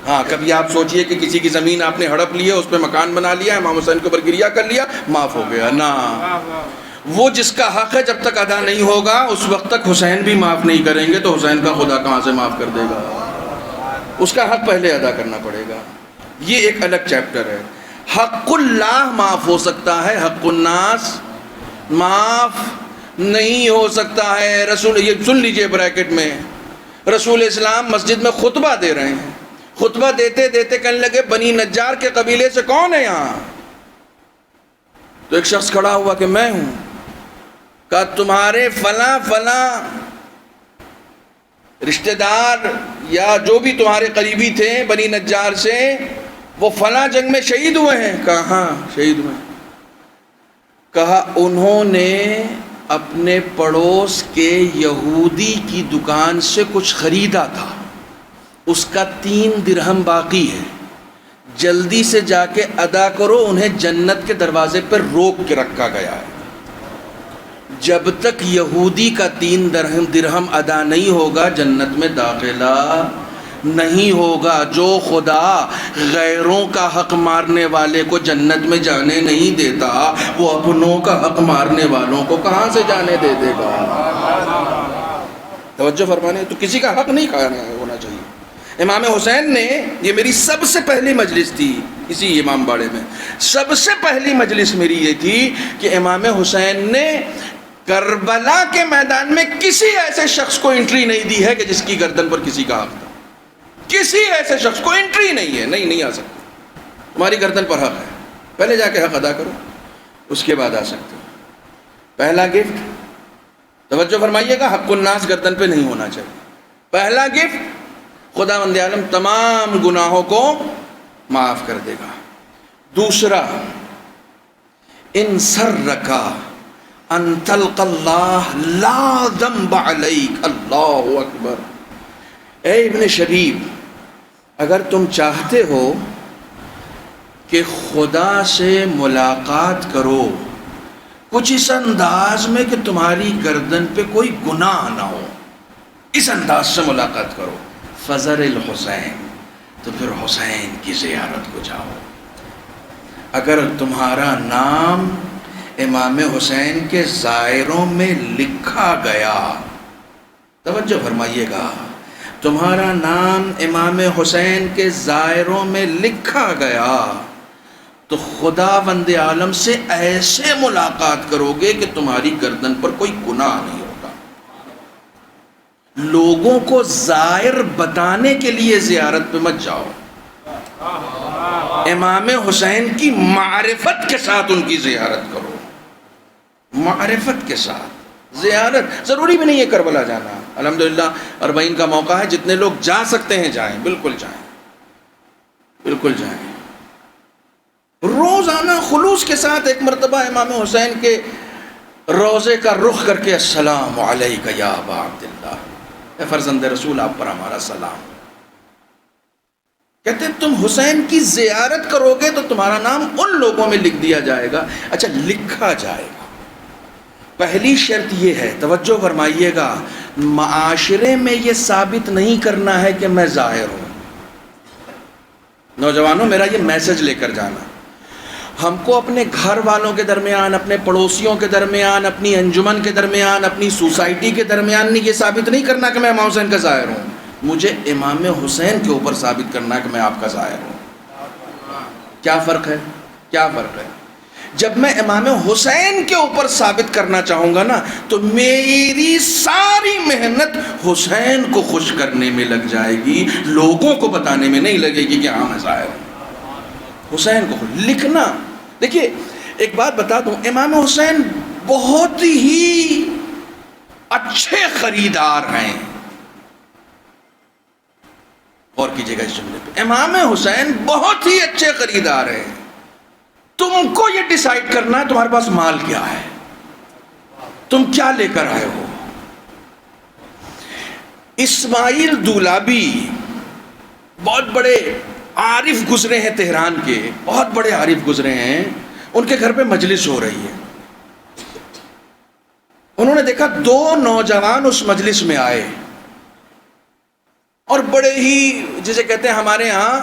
ہاں، کبھی آپ سوچئے کہ کسی کی زمین آپ نے ہڑپ لی ہے، اس پہ مکان بنا لیا، امام حسین کے اوپر گریہ کر لیا، معاف ہو گیا. نہ، وہ جس کا حق ہے جب تک ادا نہیں ہوگا اس وقت تک حسین بھی معاف نہیں کریں گے تو حسین کا خدا کہاں سے معاف کر دے گا؟ اس کا حق پہلے ادا کرنا پڑے گا. یہ ایک الگ چیپٹر ہے. حق اللہ معاف ہو سکتا ہے، حق الناس معاف نہیں ہو سکتا ہے. رسول، یہ سن لیجئے بریکٹ میں، رسول اسلام مسجد میں خطبہ دے رہے ہیں. خطبہ دیتے دیتے کہنے لگے بنی نجار کے قبیلے سے کون ہے یہاں؟ تو ایک شخص کھڑا ہوا کہ میں ہوں. کہا تمہارے فلاں فلاں رشتہ دار یا جو بھی تمہارے قریبی تھے بنی نجار سے، وہ فلاں جنگ میں شہید ہوئے ہیں؟ کہا ہاں شہید ہوئے ہیں. کہا انہوں نے اپنے پڑوس کے یہودی کی دکان سے کچھ خریدا تھا، اس کا 3 درہم باقی ہے، جلدی سے جا کے ادا کرو. انہیں جنت کے دروازے پر روک کے رکھا گیا ہے. جب تک یہودی کا 3 درہم ادا نہیں ہوگا جنت میں داخلہ نہیں ہوگا. جو خدا غیروں کا حق مارنے والے کو جنت میں جانے نہیں دیتا، وہ اپنوں کا حق مارنے والوں کو کہاں سے جانے دے دے گا؟ توجہ فرمانے. تو کسی کا حق نہیں کھانا ہونا چاہیے. امام حسین نے، یہ میری سب سے پہلی مجلس تھی اسی امام باڑے میں، سب سے پہلی مجلس میری یہ تھی کہ امام حسین نے کربلا کے میدان میں کسی ایسے شخص کو انٹری نہیں دی ہے کہ جس کی گردن پر کسی کا حق تھا. کسی ایسے شخص کو انٹری نہیں ہے. نہیں آ سکتا. تمہاری گردن پر حق ہے، پہلے جا کے حق ادا کرو، اس کے بعد آ سکتے ہو. پہلا گفٹ، توجہ فرمائیے گا، حق الناس گردن پہ نہیں ہونا چاہیے. پہلا گفٹ، خداوند عالم تمام گناہوں کو معاف کر دے گا. دوسرا، ان سرک ان تلق اللہ لا ذنب علیک. اللہ اکبر. اے ابن شبیب، اگر تم چاہتے ہو کہ خدا سے ملاقات کرو کچھ اس انداز میں کہ تمہاری گردن پہ کوئی گناہ نہ ہو، اس انداز سے ملاقات کرو، فزر الحسین، تو پھر حسین کی زیارت کو جاؤ. اگر تمہارا نام امام حسین کے زائروں میں لکھا گیا، توجہ فرمائیے گا، تمہارا نام امام حسین کے زائروں میں لکھا گیا تو خداوند عالم سے ایسے ملاقات کرو گے کہ تمہاری گردن پر کوئی گناہ نہیں ہوگا. لوگوں کو زائر بتانے کے لیے زیارت پہ مت جاؤ. امام حسین کی معرفت کے ساتھ ان کی زیارت کرو. معرفت کے ساتھ زیارت. ضروری بھی نہیں ہے کربلا جانا. الحمدللہ 40 کا موقع ہے، جتنے لوگ جا سکتے ہیں جائیں، بالکل جائیں، بالکل جائیں. روزانہ خلوص کے ساتھ ایک مرتبہ امام حسین کے روضے کا رخ کر کے السلام علیک یا ابا عبداللہ، اے فرزند رسول آپ پر ہمارا سلام. کہتے ہیں تم حسین کی زیارت کرو گے تو تمہارا نام ان لوگوں میں لکھ دیا جائے گا. اچھا، لکھا جائے گا. پہلی شرط یہ ہے، توجہ فرمائیے گا، معاشرے میں یہ ثابت نہیں کرنا ہے کہ میں زائر ہوں. نوجوانوں، میرا یہ میسج لے کر جانا، ہم کو اپنے گھر والوں کے درمیان، اپنے پڑوسیوں کے درمیان، اپنی انجمن کے درمیان، اپنی سوسائٹی کے درمیان یہ ثابت نہیں کرنا کہ میں امام حسین کا زائر ہوں. مجھے امام حسین کے اوپر ثابت کرنا ہے کہ میں آپ کا زائر ہوں. کیا فرق ہے؟ کیا فرق ہے؟ جب میں امام حسین کے اوپر ثابت کرنا چاہوں گا نا تو میری ساری محنت حسین کو خوش کرنے میں لگ جائے گی، لوگوں کو بتانے میں نہیں لگے گی کہ ہاں میں زائر ہوں. حسین کو لکھنا. دیکھیے ایک بات بتا دوں، امام حسین بہت ہی اچھے خریدار ہیں. غور کیجیے گا اس جملے پہ، امام حسین بہت ہی اچھے خریدار ہیں. تم کو یہ ڈیسائیڈ کرنا ہے تمہارے پاس مال کیا ہے، تم کیا لے کر آئے ہو۔ اسماعیل دولابی بہت بڑے عارف گزرے ہیں، تہران کے بہت بڑے عارف گزرے ہیں، ان کے گھر پہ مجلس ہو رہی ہے۔ انہوں نے دیکھا 2 نوجوان اس مجلس میں آئے اور بڑے ہی جسے کہتے ہیں ہمارے ہاں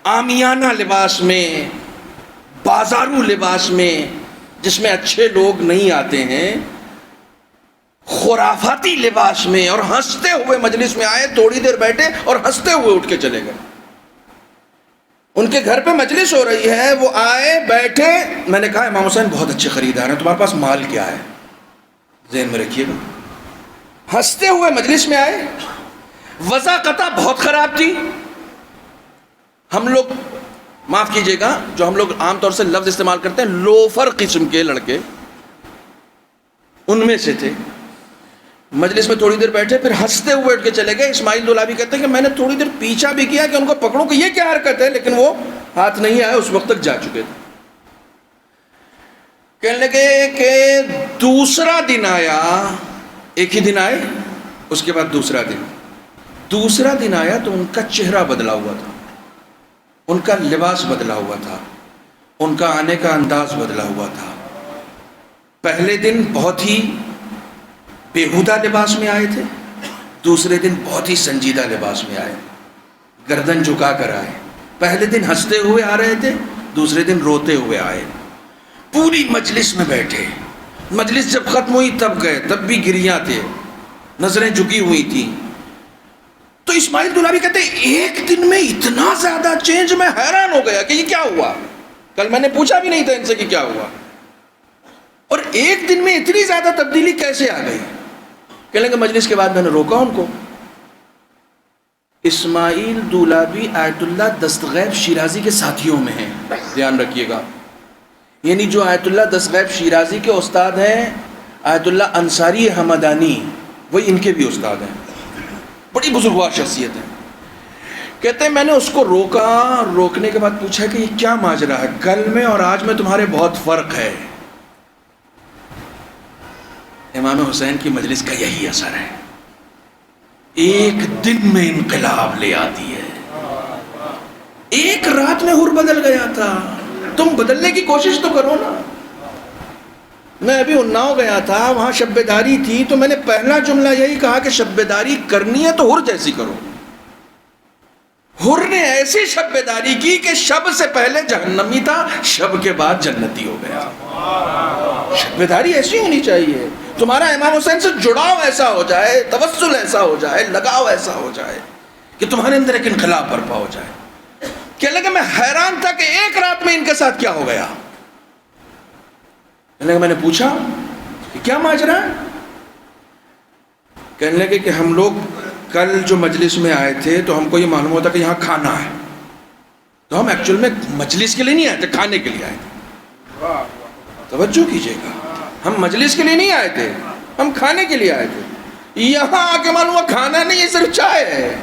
عامیانہ لباس میں، بازارو لباس میں، جس میں اچھے لوگ نہیں آتے ہیں، خرافاتی لباس میں، اور ہنستے ہوئے مجلس میں آئے، تھوڑی دیر بیٹھے اور ہنستے ہوئے اٹھ کے چلے گئے۔ ان کے گھر پہ مجلس ہو رہی ہے، وہ آئے بیٹھے، میں نے کہا امام حسین بہت اچھے خریدار ہیں، تمہارے پاس مال کیا ہے، ذہن میں رکھیے گا۔ ہنستے ہوئے مجلس میں آئے، وضاقتہ بہت خراب تھی۔ ہم لوگ معاف کیجئے گا، جو ہم لوگ عام طور سے لفظ استعمال کرتے ہیں لوفر قسم کے لڑکے، ان میں سے تھے۔ مجلس میں تھوڑی دیر بیٹھے، پھر ہنستے ہوئے اٹھ کے چلے گئے۔ اسماعیل دولابی کہتے ہیں کہ میں نے تھوڑی دیر پیچھا بھی کیا کہ ان کو پکڑوں کہ یہ کیا حرکت ہے، لیکن وہ ہاتھ نہیں آئے، اس وقت تک جا چکے تھے۔ کہنے لگے کہ دوسرا دن آیا، ایک ہی دن آئے، اس کے بعد دوسرا دن آیا تو ان کا چہرہ بدلا ہوا تھا، ان کا لباس بدلا ہوا تھا، ان کا آنے کا انداز بدلا ہوا تھا۔ پہلے دن بہت ہی بےہودہ لباس میں آئے تھے، دوسرے دن بہت ہی سنجیدہ لباس میں آئے، گردن جھکا کر آئے۔ پہلے دن ہنستے ہوئے آ رہے تھے، دوسرے دن روتے ہوئے آئے۔ پوری مجلس میں بیٹھے، مجلس جب ختم ہوئی تب گئے، تب بھی گریاں تھے، نظریں جھکی ہوئی تھیں۔ تو اسماعیل دولابی کہتے ہیں ایک دن میں اتنا زیادہ چینج، میں حیران ہو گیا کہ یہ کیا ہوا، کل میں نے پوچھا بھی نہیں تھا ان سے کہ کیا ہوا، اور ایک دن میں اتنی زیادہ تبدیلی کیسے آ گئی۔ کہنے لگے مجلس کے بعد میں نے روکا ان کو۔ اسماعیل دولابی آیت اللہ دستغیب شیرازی کے ساتھیوں میں ہیں، دھیان رکھیے گا، یعنی جو آیت اللہ دستغیب شیرازی کے استاد ہیں، آیت اللہ انصاری حمدانی، وہی ان کے بھی استاد ہیں، بڑی بزرگوار شخصیت ہے۔ کہتے ہیں میں نے اس کو روکا، روکنے کے بعد پوچھا کہ یہ کیا ماجرا ہے، کل میں اور آج میں تمہارے بہت فرق ہے۔ امام حسین کی مجلس کا یہی اثر ہے، ایک دن میں انقلاب لے آتی ہے۔ ایک رات میں حر بدل گیا تھا، تم بدلنے کی کوشش تو کرو نا۔ میں ابھی اناؤ گیا تھا، وہاں شب بیداری تھی، تو میں نے پہلا جملہ یہی کہا کہ شب بیداری کرنی ہے تو حر جیسی کرو۔ حر نے ایسی شب بیداری کی کہ شب سے پہلے جہنمی تھا، شب کے بعد جنتی ہو گیا۔ شب بیداری ایسی ہونی چاہیے، تمہارا امام حسین سے جڑاؤ ایسا ہو جائے، توسل ایسا ہو جائے، لگاؤ ایسا ہو جائے کہ تمہارے اندر ایک انقلاب برپا ہو جائے۔ کہنے لگا میں حیران تھا کہ ایک رات میں ان کے ساتھ کیا ہو گیا۔ کہنے لگا میں نے پوچھا کہ کیا ماجرا ہے۔ کہنے لگے کہ ہم لوگ کل جو مجلس میں آئے تھے تو ہم کو یہ معلوم ہوتا کہ یہاں کھانا ہے، تو ہم ایکچوئل میں مجلس کے لیے نہیں آئے تھے، کھانے کے لیے آئے تھے۔ توجہ کیجئے گا، ہم مجلس کے لیے نہیں آئے تھے، ہم کھانے کے لیے آئے تھے۔ یہاں آ کے معلوم ہوا کھانا نہیں ہے، صرف چائے ہے۔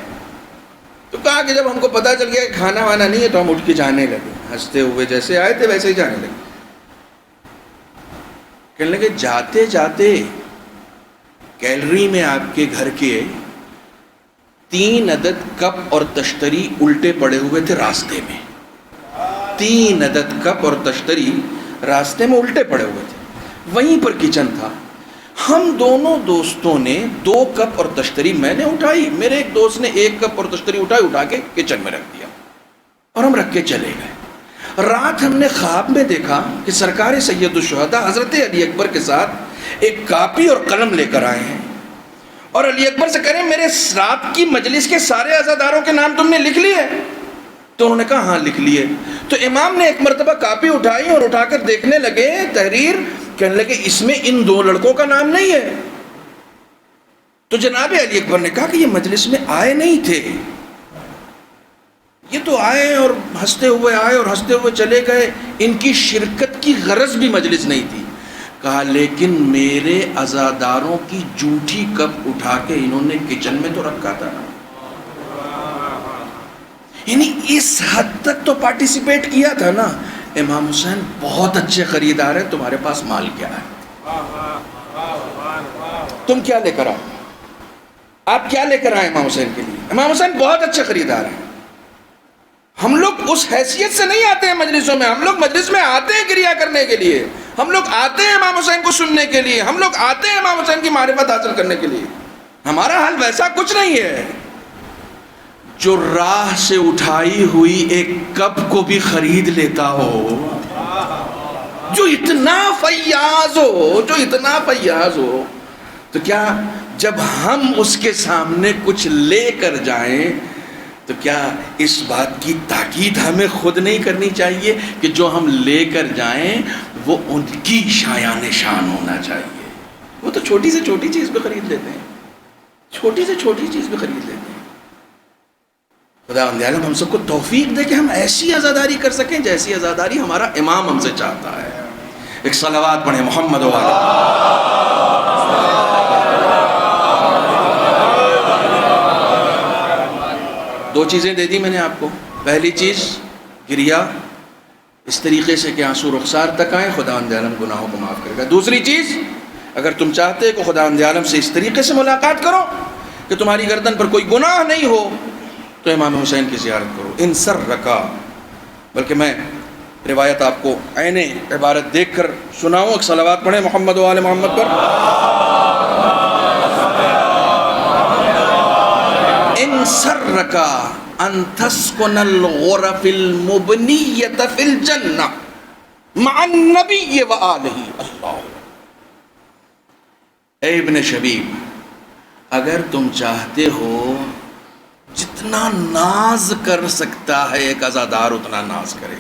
تو کہا کہ جب ہم کو پتا چل گیا کہ کھانا وانا نہیں ہے تو ہم اٹھ کے جانے لگے، ہنستے ہوئے جیسے آئے تھے ویسے ہی جانے لگے۔ کہنے لگے جاتے جاتے گیلری میں آپ کے گھر کے 3 عدد کپ اور تشتری الٹے پڑے ہوئے تھے راستے میں، 3 عدد کپ اور تشتری راستے میں الٹے پڑے ہوئے تھے، وہیں پر کچن تھا۔ ہم دونوں دوستوں نے 2 کپ اور تشتری میں نے اٹھائی، میرے ایک دوست نے 1 کپ اور تشتری اٹھا کے کچن میں رکھ دیا اور ہم رکھ کے چلے گئے۔ رات ہم نے خواب میں دیکھا کہ سرکار سید الشہداء حضرت علی اکبر کے ساتھ ایک کاپی اور قلم لے کر آئے ہیں اور علی اکبر سے کہہ رہے ہیں میرے رات کی مجلس کے سارے عزاداروں کے نام تم نے لکھ لیے؟ تو انہوں نے کہا ہاں لکھ لیے۔ تو امام نے ایک مرتبہ کاپی اٹھائی اور اٹھا کر دیکھنے لگے تحریر، کہنے لگے اس میں ان 2 لڑکوں کا نام نہیں ہے۔ تو جناب علی اکبر نے کہا کہ یہ مجلس میں آئے نہیں تھے، یہ تو آئے اور ہنستے ہوئے آئے اور ہنستے ہوئے چلے گئے، ان کی شرکت کی غرض بھی مجلس نہیں تھی۔ کہا لیکن میرے عزاداروں کی جھوٹی کپ اٹھا کے انہوں نے کچن میں تو رکھا تھا نا، یعنی اس حد تک تو پارٹیسپیٹ کیا تھا نا، امام حسین بہت اچھے خریدار ہیں، تمہارے پاس مال کیا ہے؟ تم کیا لے کر آؤ؟ آپ کیا لے کر آئے امام حسین کے لیے؟ امام حسین بہت اچھے خریدار ہیں۔ ہم لوگ اس حیثیت سے نہیں آتے ہیں مجلسوں میں، ہم لوگ مجلس میں آتے ہیں کریا کرنے کے لیے، ہم لوگ آتے ہیں امام حسین کو سننے کے لیے، ہم لوگ آتے ہیں امام حسین کی معرفت حاصل کرنے کے لیے۔ ہمارا حال ویسا کچھ نہیں ہے جو راہ سے اٹھائی ہوئی ایک کپ کو بھی خرید لیتا ہو، جو اتنا فیاض ہو، جو اتنا فیاض ہو، تو کیا جب ہم اس کے سامنے کچھ لے کر جائیں تو کیا اس بات کی تاکید ہمیں خود نہیں کرنی چاہیے کہ جو ہم لے کر جائیں وہ ان کی شایان شان ہونا چاہیے؟ وہ تو چھوٹی سے چھوٹی چیز بھی خرید لیتے ہیں، چھوٹی سے چھوٹی چیز بھی خرید لیتے ہیں۔ خدا عالم ہم سب کو توفیق دے کہ ہم ایسی عزاداری کر سکیں جیسی عزاداری ہمارا امام ہم سے چاہتا ہے۔ ایک صلوات پڑھیں محمد و دو چیزیں دے دی میں نے آپ کو۔ پہلی چیز گریا اس طریقے سے کہ آنسو رخسار تک آئیں، خداوند عالم گناہوں کو معاف کرے گا۔ دوسری چیز، اگر تم چاہتے کہ خداوند عالم سے اس طریقے سے ملاقات کرو کہ تمہاری گردن پر کوئی گناہ نہیں ہو، تو امام حسین کی زیارت کرو۔ ان سر رکا، بلکہ میں روایت آپ کو عین عبارت دیکھ کر سناؤں۔ ایک صلوات پڑھیں محمد و آل محمد پر۔ ان سر رکا ان تسکن الغرف المبنیۃ فی الجنہ مع النبی و آلہ۔ اللہ، اے ابن شبیب، اگر تم چاہتے ہو جتنا ناز کر سکتا ہے ایک عزادار اتنا ناز کرے۔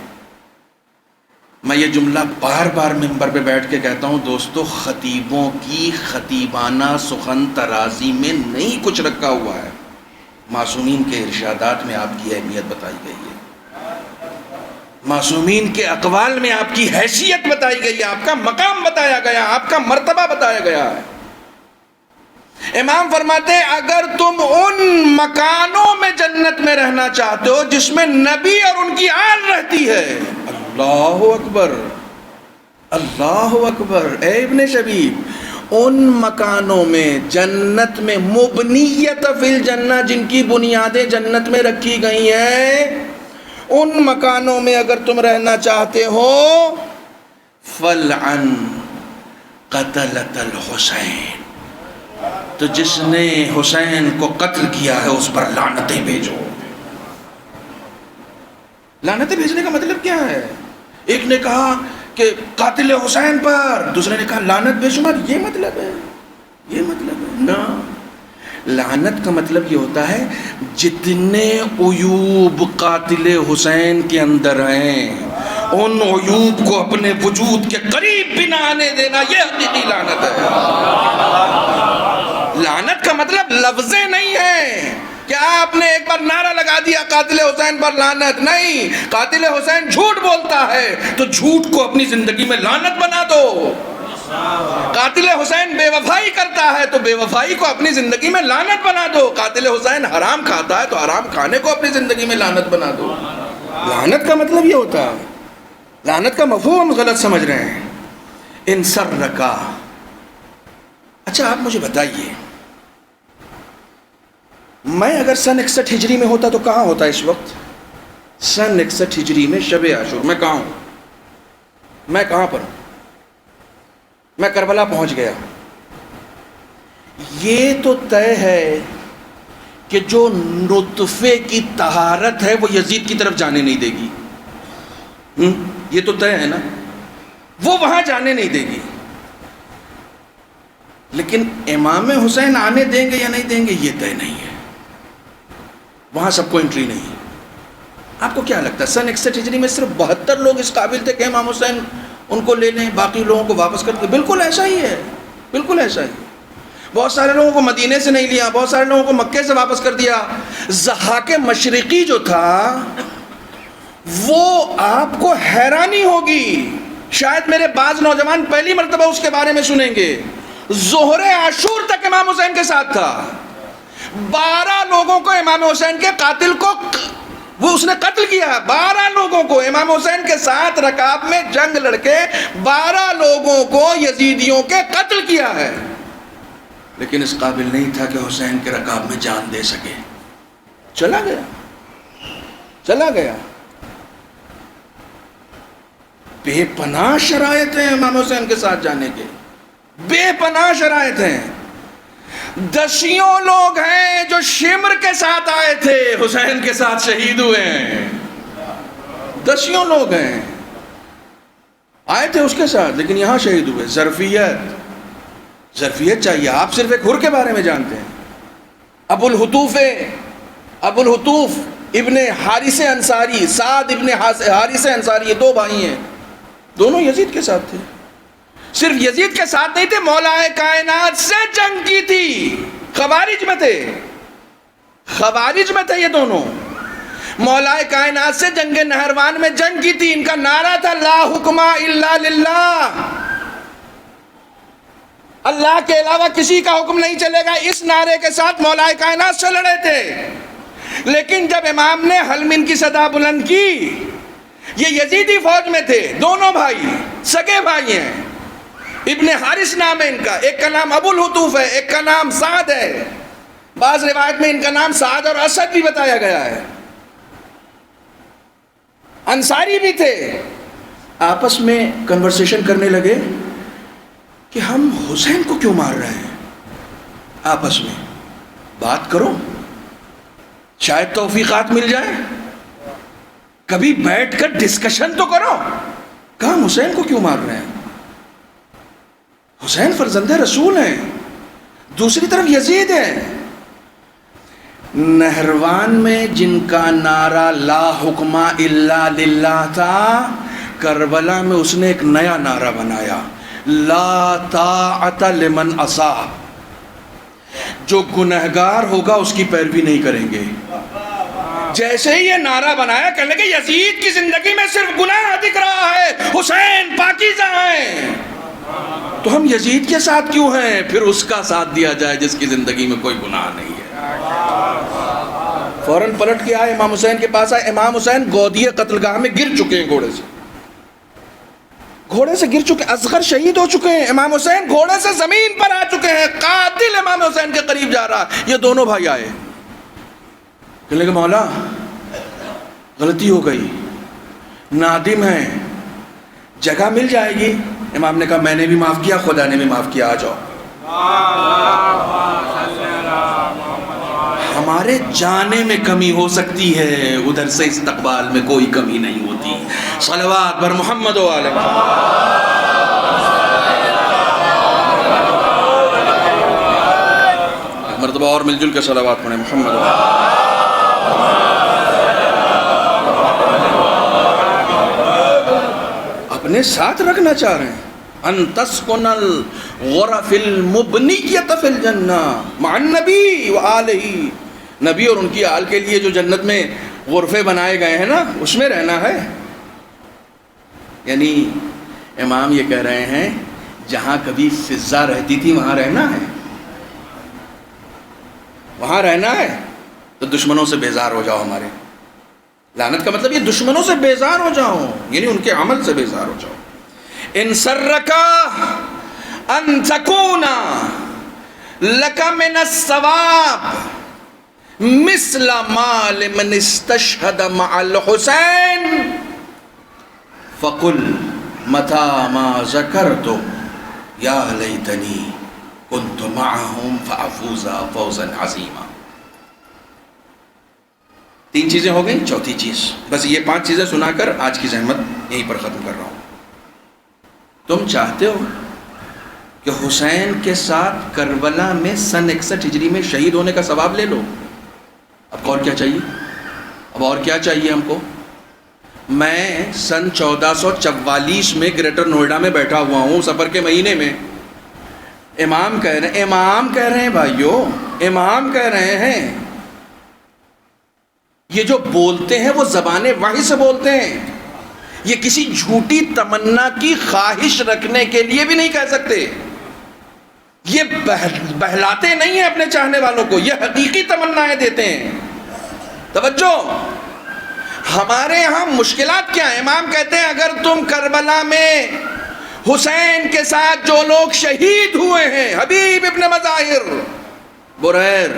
میں یہ جملہ بار بار ممبر پہ بیٹھ کے کہتا ہوں دوستو، خطیبوں کی خطیبانہ سخن ترازی میں نہیں کچھ رکھا ہوا ہے، معصومین کے ارشادات میں آپ کی اہمیت بتائی گئی ہے، معصومین کے اقوال میں آپ کی حیثیت بتائی گئی ہے، آپ کا مقام بتایا گیا، آپ کا مرتبہ بتایا گیا ہے۔ امام فرماتے ہیں اگر تم ان مکانوں میں جنت میں رہنا چاہتے ہو جس میں نبی اور ان کی آل رہتی ہے، اللہ اکبر، اللہ اکبر، اے ابن شبیب، ان مکانوں میں جنت میں مبنیت فی الجنہ، جن کی بنیادیں جنت میں رکھی گئی ہیں، ان مکانوں میں اگر تم رہنا چاہتے ہو، فلعن قتلۃ الحسین، تو جس نے حسین کو قتل کیا ہے اس پر لعنتیں بھیجو۔ لعنتیں بھیجنے کا مطلب کیا ہے؟ ایک نے کہا کہ قاتل حسین پر، دوسرے نے کہا لعنت بے شمار، یہ مطلب ہے؟ یہ مطلب ہے نا۔ لعنت کا مطلب یہ ہوتا ہے جتنے عیوب قاتل حسین کے اندر ہیں ان عیوب کو اپنے وجود کے قریب بھی نہ آنے دینا، یہ حقیقی لعنت ہے۔ لعنت کا مطلب لفظیں نہیں ہے کہ آپ نے ایک بار نعرہ لگا دیا قاتل حسین پر لعنت، نہیں۔ قاتل حسین جھوٹ بولتا ہے تو جھوٹ کو اپنی زندگی میں لعنت بنا دو۔ قاتل حسین بے وفائی کرتا ہے تو بے وفائی کو اپنی زندگی میں لعنت بنا دو۔ قاتل حسین حرام کھاتا ہے تو حرام کھانے کو اپنی زندگی میں لعنت بنا دو۔ لعنت کا مطلب یہ ہوتا ہے، لعنت کا مفہوم غلط سمجھ رہے ہیں۔ ان سر رکا، اچھا آپ مجھے بتائیے، میں اگر سن 61 ہجری میں ہوتا تو کہاں ہوتا اس وقت؟ سن 61 ہجری میں شب عاشور، میں کہاں ہوں؟ میں کہاں پر ہوں؟ میں کربلا پہنچ گیا۔ یہ تو طے ہے کہ جو نطفے کی طہارت ہے وہ یزید کی طرف جانے نہیں دے گی، یہ تو طے ہے نا، وہ وہاں جانے نہیں دے گی۔ لیکن امام حسین آنے دیں گے یا نہیں دیں گے یہ طے نہیں ہے، وہاں سب کو انٹری نہیں ہے۔ آپ کو کیا لگتا ہے سن 61 ہجری میں صرف 72 لوگ اس قابل تھے کہ امام حسین ان کو لے لیں، باقی لوگوں کو واپس کر دیں؟ بالکل ایسا ہی ہے، بالکل ایسا ہی۔ بہت سارے لوگوں کو مدینے سے نہیں لیا، بہت سارے لوگوں کو مکے سے واپس کر دیا۔ ضحاک مشرقی جو تھا وہ آپ کو حیرانی ہوگی، شاید میرے بعض نوجوان پہلی مرتبہ اس کے بارے میں سنیں گے۔ ظہر عاشور تک امام حسین کے ساتھ تھا، 12 لوگوں کو امام حسین کے قاتل کو وہ اس نے قتل کیا 12 لوگوں کو. امام حسین کے ساتھ رکاب میں جنگ لڑ کے 12 لوگوں کو یزیدیوں کے قتل کیا ہے، لیکن اس قابل نہیں تھا کہ حسین کے رکاب میں جان دے سکے. چلا گیا. بے پناہ شرائط ہیں امام حسین کے ساتھ جانے کے، بے پناہ شرائط ہیں. دسیوں لوگ ہیں جو شمر کے ساتھ آئے تھے، حسین کے ساتھ شہید ہوئے ہیں. دسیوں لوگ ہیں آئے تھے اس کے ساتھ، لیکن یہاں شہید ہوئے. ظرفیت چاہیے. آپ صرف ایک حر کے بارے میں جانتے ہیں. ابو الحطوف ابن حارث انصاری، سعد ابن حارث انصاری، یہ 2 بھائی ہیں، دونوں یزید کے ساتھ تھے. صرف یزید کے ساتھ نہیں تھے، مولا کائنات سے جنگ کی تھی. خوارج میں تھے یہ دونوں. مولا کائنات سے جنگ نہروان میں جنگ کی تھی. ان کا نعرہ تھا لا حکم الا للہ، اللہ کے علاوہ کسی کا حکم نہیں چلے گا. اس نعرے کے ساتھ مولا کائنات سے لڑے تھے. لیکن جب امام نے حلمن کی صدا بلند کی، یہ یزیدی فوج میں تھے، دونوں بھائی سگے بھائی ہیں. ابن حارث نام ہے ان کا، ایک کا نام ابو الحطوف ہے، ایک کا نام سعد ہے. بعض روایت میں ان کا نام سعد اور اسد بھی بتایا گیا ہے. انصاری بھی تھے. آپس میں کنورسیشن کرنے لگے کہ ہم حسین کو کیوں مار رہے ہیں. آپس میں بات کرو، شاید توفیقات مل جائے، کبھی بیٹھ کر ڈسکشن تو کرو. کہا ہم حسین کو کیوں مار رہے ہیں؟ حسین فرزند رسول ہیں، دوسری طرف یزید ہیں. نہروان میں جن کا نعرہ لا حکم الا للہ تھا، کربلا میں اس نے ایک نیا نعرہ بنایا، لا طاعت لمن عصا. جو گنہگار ہوگا اس کی پیروی نہیں کریں گے. جیسے ہی یہ نعرہ بنایا، کہنے لگے یزید کی زندگی میں صرف گناہ دکھ رہا ہے، حسین پاکیزہ ہیں، تو ہم یزید کے ساتھ کیوں ہیں؟ پھر اس کا ساتھ دیا جائے جس کی زندگی میں کوئی گناہ نہیں ہے. فوراً پلٹ کے آئے، امام حسین کے پاس آئے. امام حسین گودیہ قتل گاہ میں گر چکے ہیں، گھوڑے سے گر چکے. اصغر شہید ہو چکے ہیں، امام حسین گھوڑے سے زمین پر آ چکے ہیں. قاتل امام حسین کے قریب جا رہا. یہ دونوں بھائی آئے، کہنے لگے مولا غلطی ہو گئی، نادم ہیں، جگہ مل جائے گی. امام نے کہا میں نے بھی معاف کیا، خدا نے بھی معاف کیا، آ جاؤ. ہمارے جانے میں کمی ہو سکتی ہے، ادھر سے استقبال میں کوئی کمی نہیں ہوتی. صلوات بر محمد و آل محمد. مرتبہ اور مل جل کے صلوات پڑھیں محمد و آل. اپنے ساتھ رکھنا چاہ رہے ہیں. ان تسکن الغرف المبنیۃ فی الجنہ مع النبی وآلہ. نبی اور ان کی آل کے لیے جو جنت میں غرفے بنائے گئے ہیں نا، اس میں رہنا ہے. یعنی امام یہ کہہ رہے ہیں جہاں کبھی فضا رہتی تھی وہاں رہنا ہے، وہاں رہنا ہے. تو دشمنوں سے بیزار ہو جاؤ. ہمارے لعنت کا مطلب یہ دشمنوں سے بیزار ہو جاؤ، یعنی ان کے عمل سے بیزار ہو جاؤ. ان سرکا ان تکون لک من الثواب مثل ما لمن استشهد مع الحسین فقل متى ما ذکرت یا لیتنی كنت معهم فافوز فوزا عظیما. 3 چیزیں ہو گئیں. چوتھی چیز، بس یہ 5 چیزیں سنا کر آج کی زحمت یہیں پر ختم کر رہا ہوں. تم چاہتے ہو کہ حسین کے ساتھ کربلا میں سن 61 ہجری میں شہید ہونے کا ثواب لے لو. اب اور کیا چاہیے؟ اب اور کیا چاہیے ہم کو؟ میں سن 1444 میں گریٹر نوئیڈا میں بیٹھا ہوا ہوں سفر کے مہینے میں. امام کہہ رہے ہیں بھائیو، امام کہہ رہے ہیں یہ جو بولتے ہیں وہ زبان وحی سے بولتے ہیں. یہ کسی جھوٹی تمنا کی خواہش رکھنے کے لیے بھی نہیں کہہ سکتے. یہ بہلاتے نہیں ہیں اپنے چاہنے والوں کو، یہ حقیقی تمنائیں دیتے ہیں. توجہ، ہمارے یہاں مشکلات کیا ہیں؟ امام کہتے ہیں اگر تم کربلا میں حسین کے ساتھ جو لوگ شہید ہوئے ہیں، حبیب ابن مظاہر، بریر،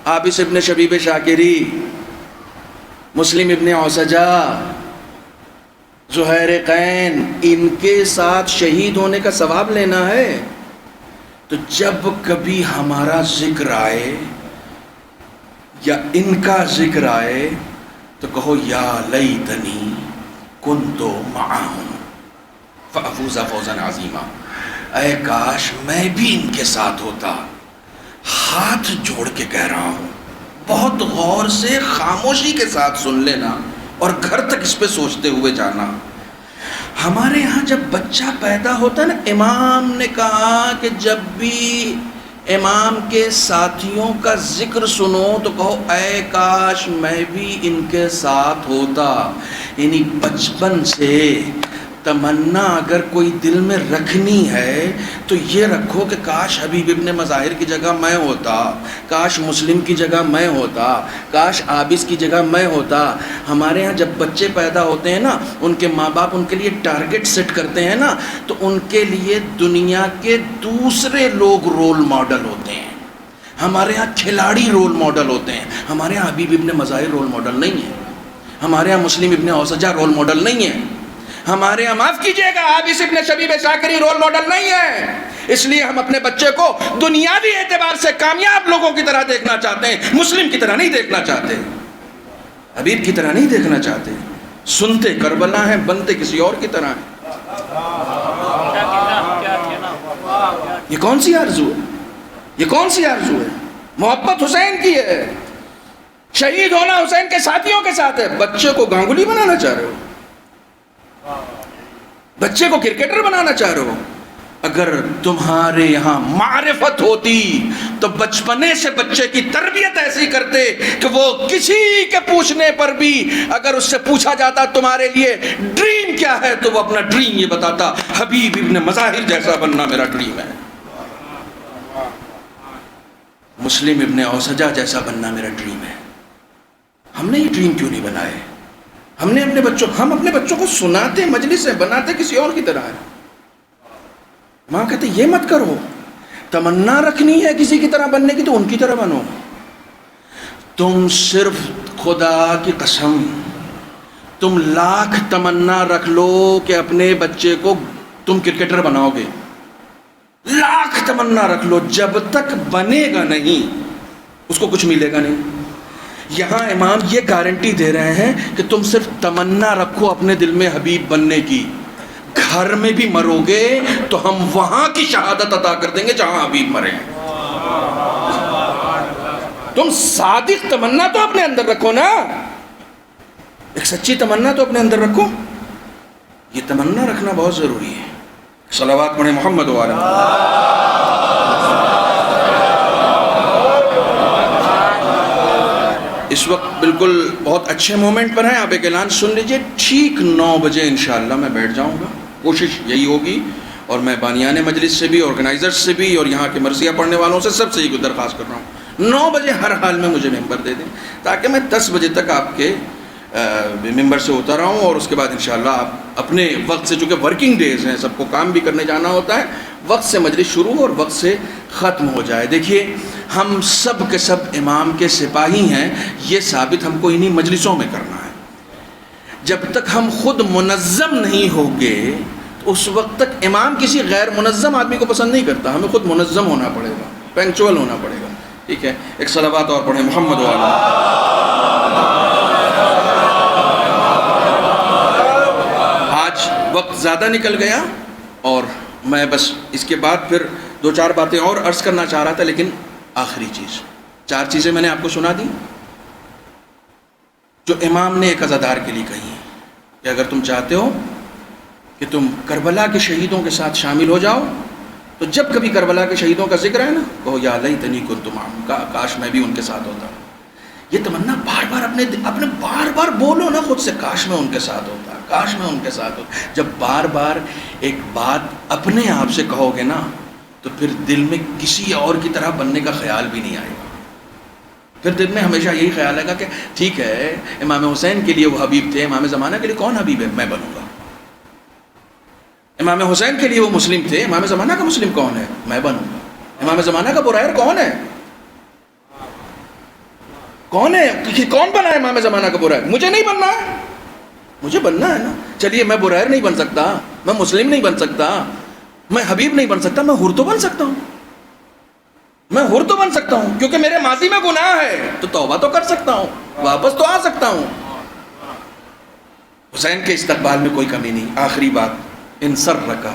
عابس ابن شبیب شاکری، مسلم ابن عوسجہ، زہیر قین، ان کے ساتھ شہید ہونے کا ثواب لینا ہے، تو جب کبھی ہمارا ذکر آئے یا ان کا ذکر آئے تو کہو یا لیتنی کنت معہم فافوز فوزا عظیما، اے کاش میں بھی ان کے ساتھ ہوتا۔ ہاتھ جوڑ کے کہہ رہا ہوں، بہت غور سے خاموشی کے ساتھ سن لینا اور گھر تک اس پہ سوچتے ہوئے جانا۔ ہمارے یہاں جب بچہ پیدا ہوتا ہے نا، امام نے کہا کہ جب بھی امام کے ساتھیوں کا ذکر سنو تو کہو اے کاش میں بھی ان کے ساتھ ہوتا۔ یعنی بچپن سے تمنا اگر کوئی دل میں رکھنی ہے تو یہ رکھو کہ کاش حبیب ابن مظاہر کی جگہ میں ہوتا، کاش مسلم کی جگہ میں ہوتا، کاش عابس کی جگہ میں ہوتا۔ ہمارے ہاں جب بچے پیدا ہوتے ہیں نا، ان کے ماں باپ ان کے لیے ٹارگٹ سیٹ کرتے ہیں نا، تو ان کے لیے دنیا کے دوسرے لوگ رول ماڈل ہوتے ہیں۔ ہمارے ہاں کھلاڑی رول ماڈل ہوتے ہیں، ہمارے ہاں حبیب ابن مظاہر رول ماڈل نہیں ہے، ہمارے ہاں مسلم ابن عوسجہ رول ماڈل نہیں ہے، ہمارے یہاں معاف کیجئے گا عابس ابن شبیب شاکری رول ماڈل نہیں ہے۔ اس لیے ہم اپنے بچے کو دنیاوی اعتبار سے کامیاب لوگوں کی طرح دیکھنا چاہتے ہیں، مسلم کی طرح نہیں دیکھنا چاہتے، حبیب کی طرح نہیں دیکھنا چاہتے۔ سنتے کربلا ہیں، بنتے کسی اور کی طرح ہیں۔ یہ کون سی آرزو ہے؟ یہ کون سی آرزو ہے؟ محبت حسین کی ہے، شہید ہونا حسین کے ساتھیوں کے ساتھ ہے۔ بچے کو گانگولی بنانا چاہ رہے ہو، بچے کو کرکٹر بنانا چاہ رہے ہو۔ اگر تمہارے یہاں معرفت ہوتی تو بچپنے سے بچے کی تربیت ایسی کرتے کہ وہ کسی کے پوچھنے پر بھی اگر اس سے پوچھا جاتا تمہارے لیے ڈریم کیا ہے تو وہ اپنا ڈریم یہ بتاتا، حبیب ابن مظاہر جیسا بننا میرا ڈریم ہے، مسلم ابن عوسجہ جیسا بننا میرا ڈریم ہے۔ ہم نے یہ ڈریم کیوں نہیں بنائے؟ ہم اپنے بچوں کو سناتے مجلس سے بناتے کسی اور کی طرح ہے۔ ماں کہتے یہ مت کرو، تمنا رکھنی ہے کسی کی طرح بننے کی تو ان کی طرح بنو۔ تم صرف خدا کی قسم تم لاکھ تمنا رکھ لو کہ اپنے بچے کو تم کرکٹر بناؤ گے، لاکھ تمنا رکھ لو، جب تک بنے گا نہیں اس کو کچھ ملے گا نہیں۔ یہاں امام یہ گارنٹی دے رہے ہیں کہ تم صرف تمنا رکھو اپنے دل میں حبیب بننے کی، گھر میں بھی مرو گے تو ہم وہاں کی شہادت عطا کر دیں گے جہاں حبیب مرے ہیں۔ تم صادق تمنا تو اپنے اندر رکھو نا، ایک سچی تمنا تو اپنے اندر رکھو، یہ تمنا رکھنا بہت ضروری ہے۔ صلوات پڑھیں محمد وعلیہ۔ اس وقت بالکل بہت اچھے مومنٹ پر ہیں، آپ ایک اعلان سن لیجئے، ٹھیک 9 بجے انشاءاللہ میں بیٹھ جاؤں گا، کوشش یہی ہوگی، اور میں بانیان مجلس سے بھی، آرگنائزر سے بھی، اور یہاں کے مرثیہ پڑھنے والوں سے سب سے یہ درخواست کر رہا ہوں 9 بجے ہر حال میں مجھے ممبر دے دیں تاکہ میں 10 بجے تک آپ کے ممبر سے اتر آؤں، اور اس کے بعد انشاءاللہ آپ اپنے وقت سے، چونکہ ورکنگ ڈیز ہیں، سب کو کام بھی کرنے جانا ہوتا ہے، وقت سے مجلس شروع اور وقت سے ختم ہو جائے۔ دیکھیے ہم سب کے سب امام کے سپاہی ہیں، یہ ثابت ہم کو انہی مجلسوں میں کرنا ہے۔ جب تک ہم خود منظم نہیں ہوگے تو اس وقت تک امام کسی غیر منظم آدمی کو پسند نہیں کرتا، ہمیں خود منظم ہونا پڑے گا، پنکچوئل ہونا پڑے گا، ٹھیک ہے؟ ایک صلوات اور پڑھیں محمد وعلیہ۔ آج وقت زیادہ نکل گیا اور میں بس اس کے بعد پھر 2-4 باتیں اور عرض کرنا چاہ رہا تھا، لیکن آخری چیز 4 چیزیں میں نے آپ کو سنا دی جو امام نے ایک عزادار کے لیے کہی ہیں کہ اگر تم چاہتے ہو کہ تم کربلا کے شہیدوں کے ساتھ شامل ہو جاؤ تو جب کبھی کربلا کے شہیدوں کا ذکر ہے نا، کہو یا لیتنی کنت معہم، کاش میں بھی ان کے ساتھ ہوتا۔ یہ تمنا بار بار اپنے بار بار بولو نا خود سے، کاش میں ان کے ساتھ ہوتا، کاش میں ان کے ساتھ ہوتا۔ جب بار بار ایک بات اپنے آپ سے کہو گے نا تو پھر دل میں کسی اور کی طرح بننے کا خیال بھی نہیں آئے گا۔ پھر دل میں ہمیشہ یہی خیال آئے گا کہ ٹھیک ہے امام حسین کے لیے وہ حبیب تھے، امام زمانہ کے لیے کون حبیب ہے؟ میں بنوں گا۔ امام حسین کے لیے وہ مسلم تھے، امام زمانہ کا مسلم کون ہے؟ میں بنوں گا۔ امام زمانہ کا برائر کون ہے؟ کون ہے؟ کون بنا ہے امام زمانہ کا برائر؟ مجھے نہیں بننا ہے، مجھے بننا ہے نا۔ چلیے میں برائر نہیں بن سکتا، میں مسلم نہیں بن سکتا، میں حبیب نہیں بن سکتا، میں حر تو بن سکتا ہوں، میں حر تو بن سکتا ہوں، کیونکہ میرے ماضی میں گناہ ہے تو توبہ تو کر سکتا ہوں، واپس تو آ سکتا ہوں۔ حسین کے استقبال میں کوئی کمی نہیں۔ آخری بات، ان سرک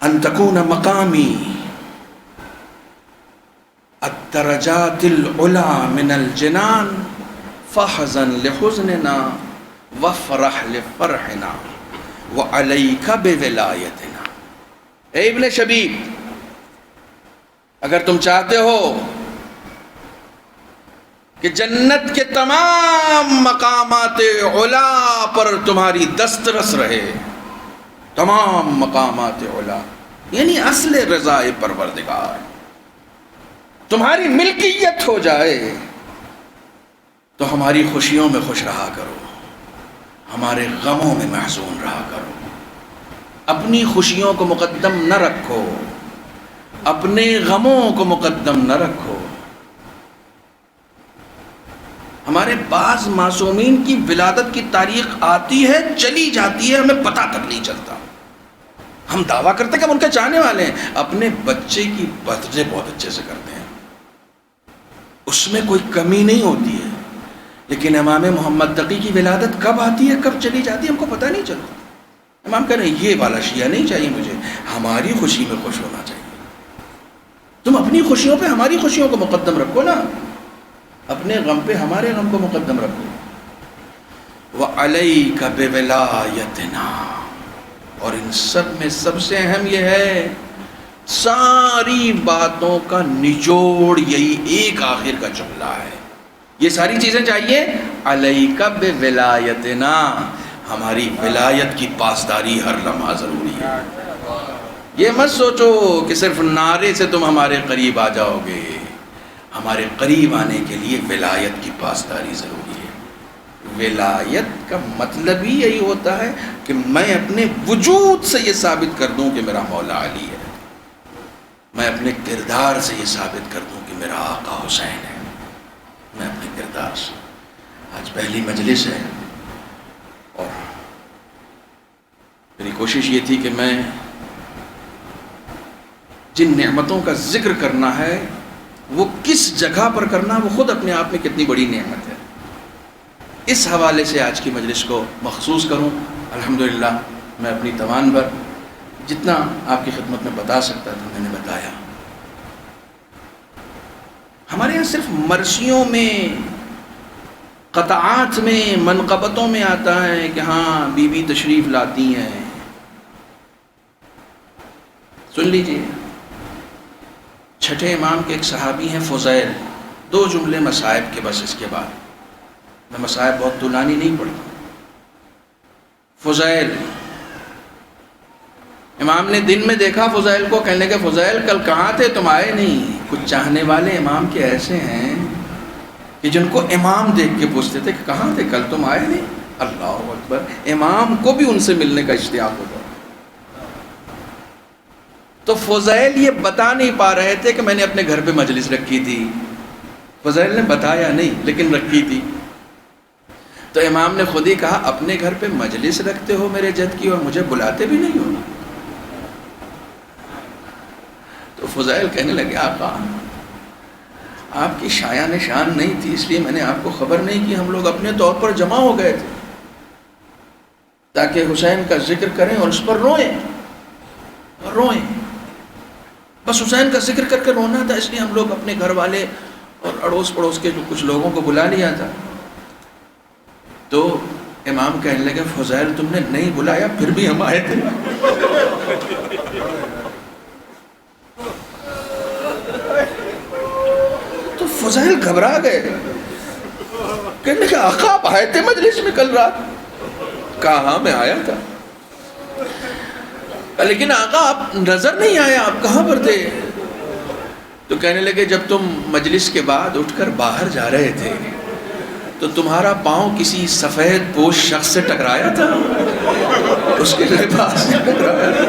ان تکون مقامی الدرجات العلا من الجنان فحزن لحزننا وفرح لفرحنا وعلیک بولایتنا۔ اے ابن شبیب، اگر تم چاہتے ہو کہ جنت کے تمام مقامات علا پر تمہاری دسترس رہے، تمام مقامات علا یعنی اصل رضا پروردگار تمہاری ملکیت ہو جائے، تو ہماری خوشیوں میں خوش رہا کرو، ہمارے غموں میں محزون رہا کرو۔ اپنی خوشیوں کو مقدم نہ رکھو، اپنے غموں کو مقدم نہ رکھو۔ ہمارے بعض معصومین کی ولادت کی تاریخ آتی ہے، چلی جاتی ہے، ہمیں پتہ تک نہیں چلتا۔ ہم دعویٰ کرتے کہ ہم ان کے چاہنے والے ہیں، اپنے بچے کی برتھ ڈے بہت اچھے سے کرتے ہیں، اس میں کوئی کمی نہیں ہوتی ہے، لیکن امام محمد تقی کی ولادت کب آتی ہے، کب چلی جاتی ہے، ہم کو پتہ نہیں چلتا۔ امام کہہ رہے ہیں یہ والا شیعہ نہیں چاہیے مجھے، ہماری خوشی میں خوش ہونا چاہیے۔ تم اپنی خوشیوں پہ ہماری خوشیوں کو مقدم رکھو نا، اپنے غم پہ ہمارے غم کو مقدم رکھو۔ وعلیک بولایتنا، اور ان سب میں سب سے اہم یہ ہے، ساری باتوں کا نچوڑ یہی ایک آخر کا جملہ ہے۔ یہ ساری چیزیں چاہیے، علیک بولایتنا، ہماری ولایت کی پاسداری ہر لمحہ ضروری ہے۔ یہ مت سوچو کہ صرف نعرے سے تم ہمارے قریب آ جاؤ گے، ہمارے قریب آنے کے لیے ولایت کی پاسداری ضروری ہے۔ ولایت کا مطلب ہی یہی ہوتا ہے کہ میں اپنے وجود سے یہ ثابت کر دوں کہ میرا مولا علی ہے، میں اپنے کردار سے یہ ثابت کر دوں کہ میرا آقا حسین ہے، میں اپنے کردار سے۔ آج پہلی مجلس ہے اور میری کوشش یہ تھی کہ میں جن نعمتوں کا ذکر کرنا ہے وہ کس جگہ پر کرنا، وہ خود اپنے آپ میں کتنی بڑی نعمت ہے، اس حوالے سے آج کی مجلس کو مخصوص کروں۔ الحمدللہ میں اپنی توان پر جتنا آپ کی خدمت میں بتا سکتا تھا میں نے بتایا۔ ہمارے یہاں صرف مرثیوں میں، قطعات میں، منقبتوں میں آتا ہے کہ ہاں بی بی تشریف لاتی ہیں۔ سن لیجئے، چھٹے امام کے ایک صحابی ہیں فضیل، 2 جملے مصائب کے، بس اس کے بعد میں مصائب بہت طولانی نہیں پڑھتا۔ فضیل، امام نے دن میں دیکھا فضیل کو، کہنے لگے فضیل کل کہاں تھے، تم آئے نہیں۔ کچھ چاہنے والے امام کے ایسے ہیں کہ جن کو امام دیکھ کے پوچھتے تھے کہ کہاں تھے کل، تم آئے نہیں۔ اللہ اکبر، امام کو بھی ان سے ملنے کا اشتیاق ہوتا۔ تو فضیل یہ بتا نہیں پا رہے تھے کہ میں نے اپنے گھر پہ مجلس رکھی تھی۔ فضیل نے بتایا نہیں لیکن رکھی تھی۔ تو امام نے خود ہی کہا اپنے گھر پہ مجلس رکھتے ہو میرے جد کی اور مجھے بلاتے بھی نہیں ہو۔ تو فضیل کہنے لگے آقا آپ کی شایان شان نہیں تھی، اس لیے میں نے آپ کو خبر نہیں کی، ہم لوگ اپنے طور پر جمع ہو گئے تھے تاکہ حسین کا ذکر کریں اور اس پر روئیں اور روئیں، بس حسین کا ذکر کر کے رونا تھا، اس لیے ہم لوگ اپنے گھر والے اور اڑوس پڑوس کے جو کچھ لوگوں کو بلا لیا تھا۔ تو امام کہنے لگے فضیل تم نے نہیں بلایا پھر بھی ہم آئے تھے۔ تو فضیل گھبرا گئے، کہنے لگے آقا آپ آئے تھے مجلس میں کل رات؟ کہا ہاں میں آیا تھا۔ لیکن آقا آپ نظر نہیں آیا، آپ کہاں پر تھے؟ تو کہنے لگے جب تم مجلس کے بعد اٹھ کر باہر جا رہے تھے تو تمہارا پاؤں کسی سفید پوش شخص سے ٹکرایا تھا؟ اس کے لباس سے ٹکرایا تھا؟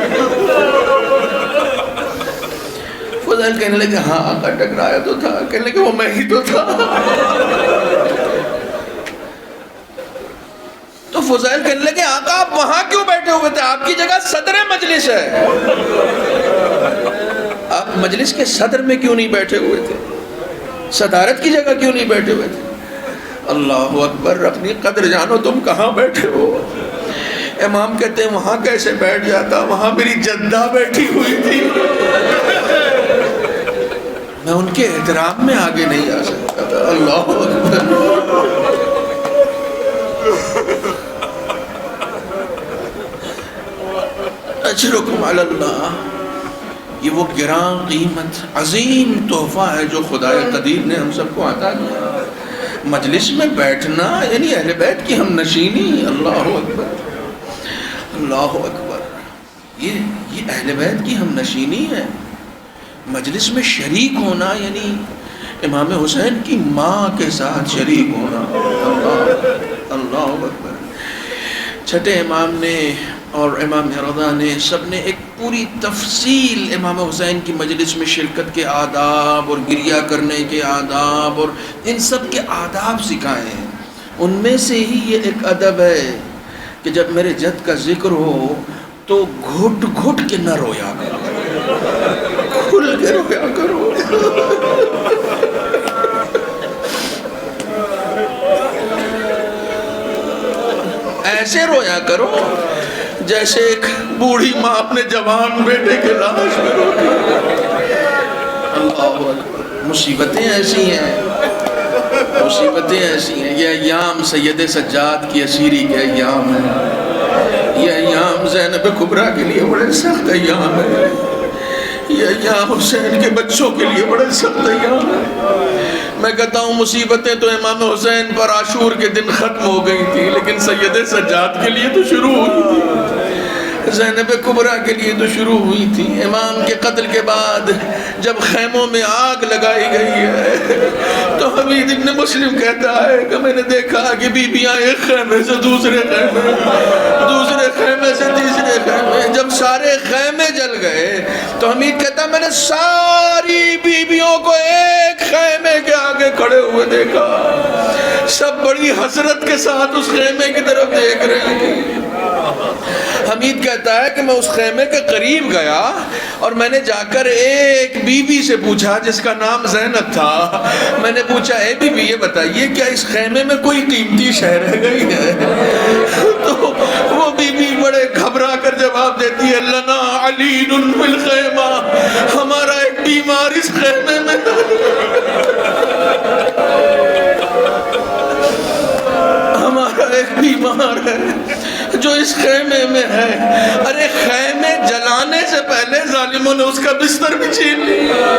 فضیل کہنے لگے ہاں آقا ٹکرایا تو تھا. کہنے لگے وہ میں ہی تو تھا. تو فضیل کہنے لگے آقا آپ وہاں کیوں بیٹھے ہوئے تھے؟ آپ کی جگہ صدر مجلس ہے. آپ مجلس کے صدر میں کیوں نہیں بیٹھے ہوئے تھے؟ صدارت کی جگہ کیوں نہیں بیٹھے ہوئے تھے؟ اللہ اکبر، اپنی قدر جانو. تم کہاں بیٹھے ہو؟ امام کہتے ہیں وہاں کیسے بیٹھ جاتا، وہاں میری جدہ بیٹھی ہوئی تھی، میں ان کے احترام میں آگے نہیں جا سکتا تھا. اللہ اکبر. اجرکم علی اللہ. یہ وہ گراں قیمت عظیم تحفہ ہے جو خدا قدیر نے ہم سب کو عطا کیا. مجلس میں بیٹھنا یعنی اہل بیت کی ہم نشینی. اللہ اکبر، اللہ اکبر. یہ اہل بیت کی ہم نشینی ہے. مجلس میں شریک ہونا یعنی امام حسین کی ماں کے ساتھ شریک ہونا. اللہ اکبر. چھٹے امام نے اور امام رضا نے سب نے ایک پوری تفصیل امام حسین کی مجلس میں شرکت کے آداب اور گریہ کرنے کے آداب اور ان سب کے آداب سکھائے ہیں. ان میں سے ہی یہ ایک ادب ہے کہ جب میرے جد کا ذکر ہو تو گھٹ گھٹ کے نہ رویا کرو، کھل کے رویا کرو. ایسے رویا کرو جیسے ایک بوڑھی ماں اپنے جوان بیٹے کے لاش میں روتی. اللہ اکبر. مصیبتیں ایسی ہیں، مصیبتیں ایسی ہیں. یہ ایام سید سجاد کی اسیری کے ایام ہیں. یہ ایام زینب کبریٰ کے لیے بڑے سخت ایام ہیں. یہ ایام حسین کے بچوں کے لیے بڑے سخت ایام ہیں. میں کہتا ہوں مصیبتیں تو امام حسین پر عاشور کے دن ختم ہو گئی تھی، لیکن سید سجاد کے لیے تو شروع ہوئی تھی، زینب کبریٰ کے لیے تو شروع ہوئی تھی. امام کے قتل کے بعد جب خیموں میں آگ لگائی گئی ہے تو حمید ابن مسلم کہتا ہے کہ میں نے دیکھا کہ بیویاں ایک خیمے سے دوسرے خیمے، دوسرے خیمے سے تیسرے خیمے. جب سارے خیمے جل گئے تو حمید کہتا ہے میں نے ساری بیویوں کو ایک خیمے کے آگے کھڑے ہوئے دیکھا، سب بڑی حسرت کے ساتھ اس خیمے کی طرف دیکھ رہے تھے. حمید کہتا ہے کہ میں اس خیمے کے قریب گیا اور میں نے جا کر ایک بی بی سے پوچھا جس کا نام زینب تھا. میں نے پوچھا اے بی بی یہ بتائیے کیا اس خیمے میں کوئی قیمتی شے رہ گئی ہے؟ تو وہ بی بی بڑے گھبرا کر جواب دیتی ہے لنا علی فی الخیمہ، ہمارا ایک بیمار اس خیمے میں. ہمارا ایک بیمار ہے جو اس خیمے میں ہے. ارے خیمے جلانے سے پہلے ظالموں نے اس کا بستر بھی چھین لیا.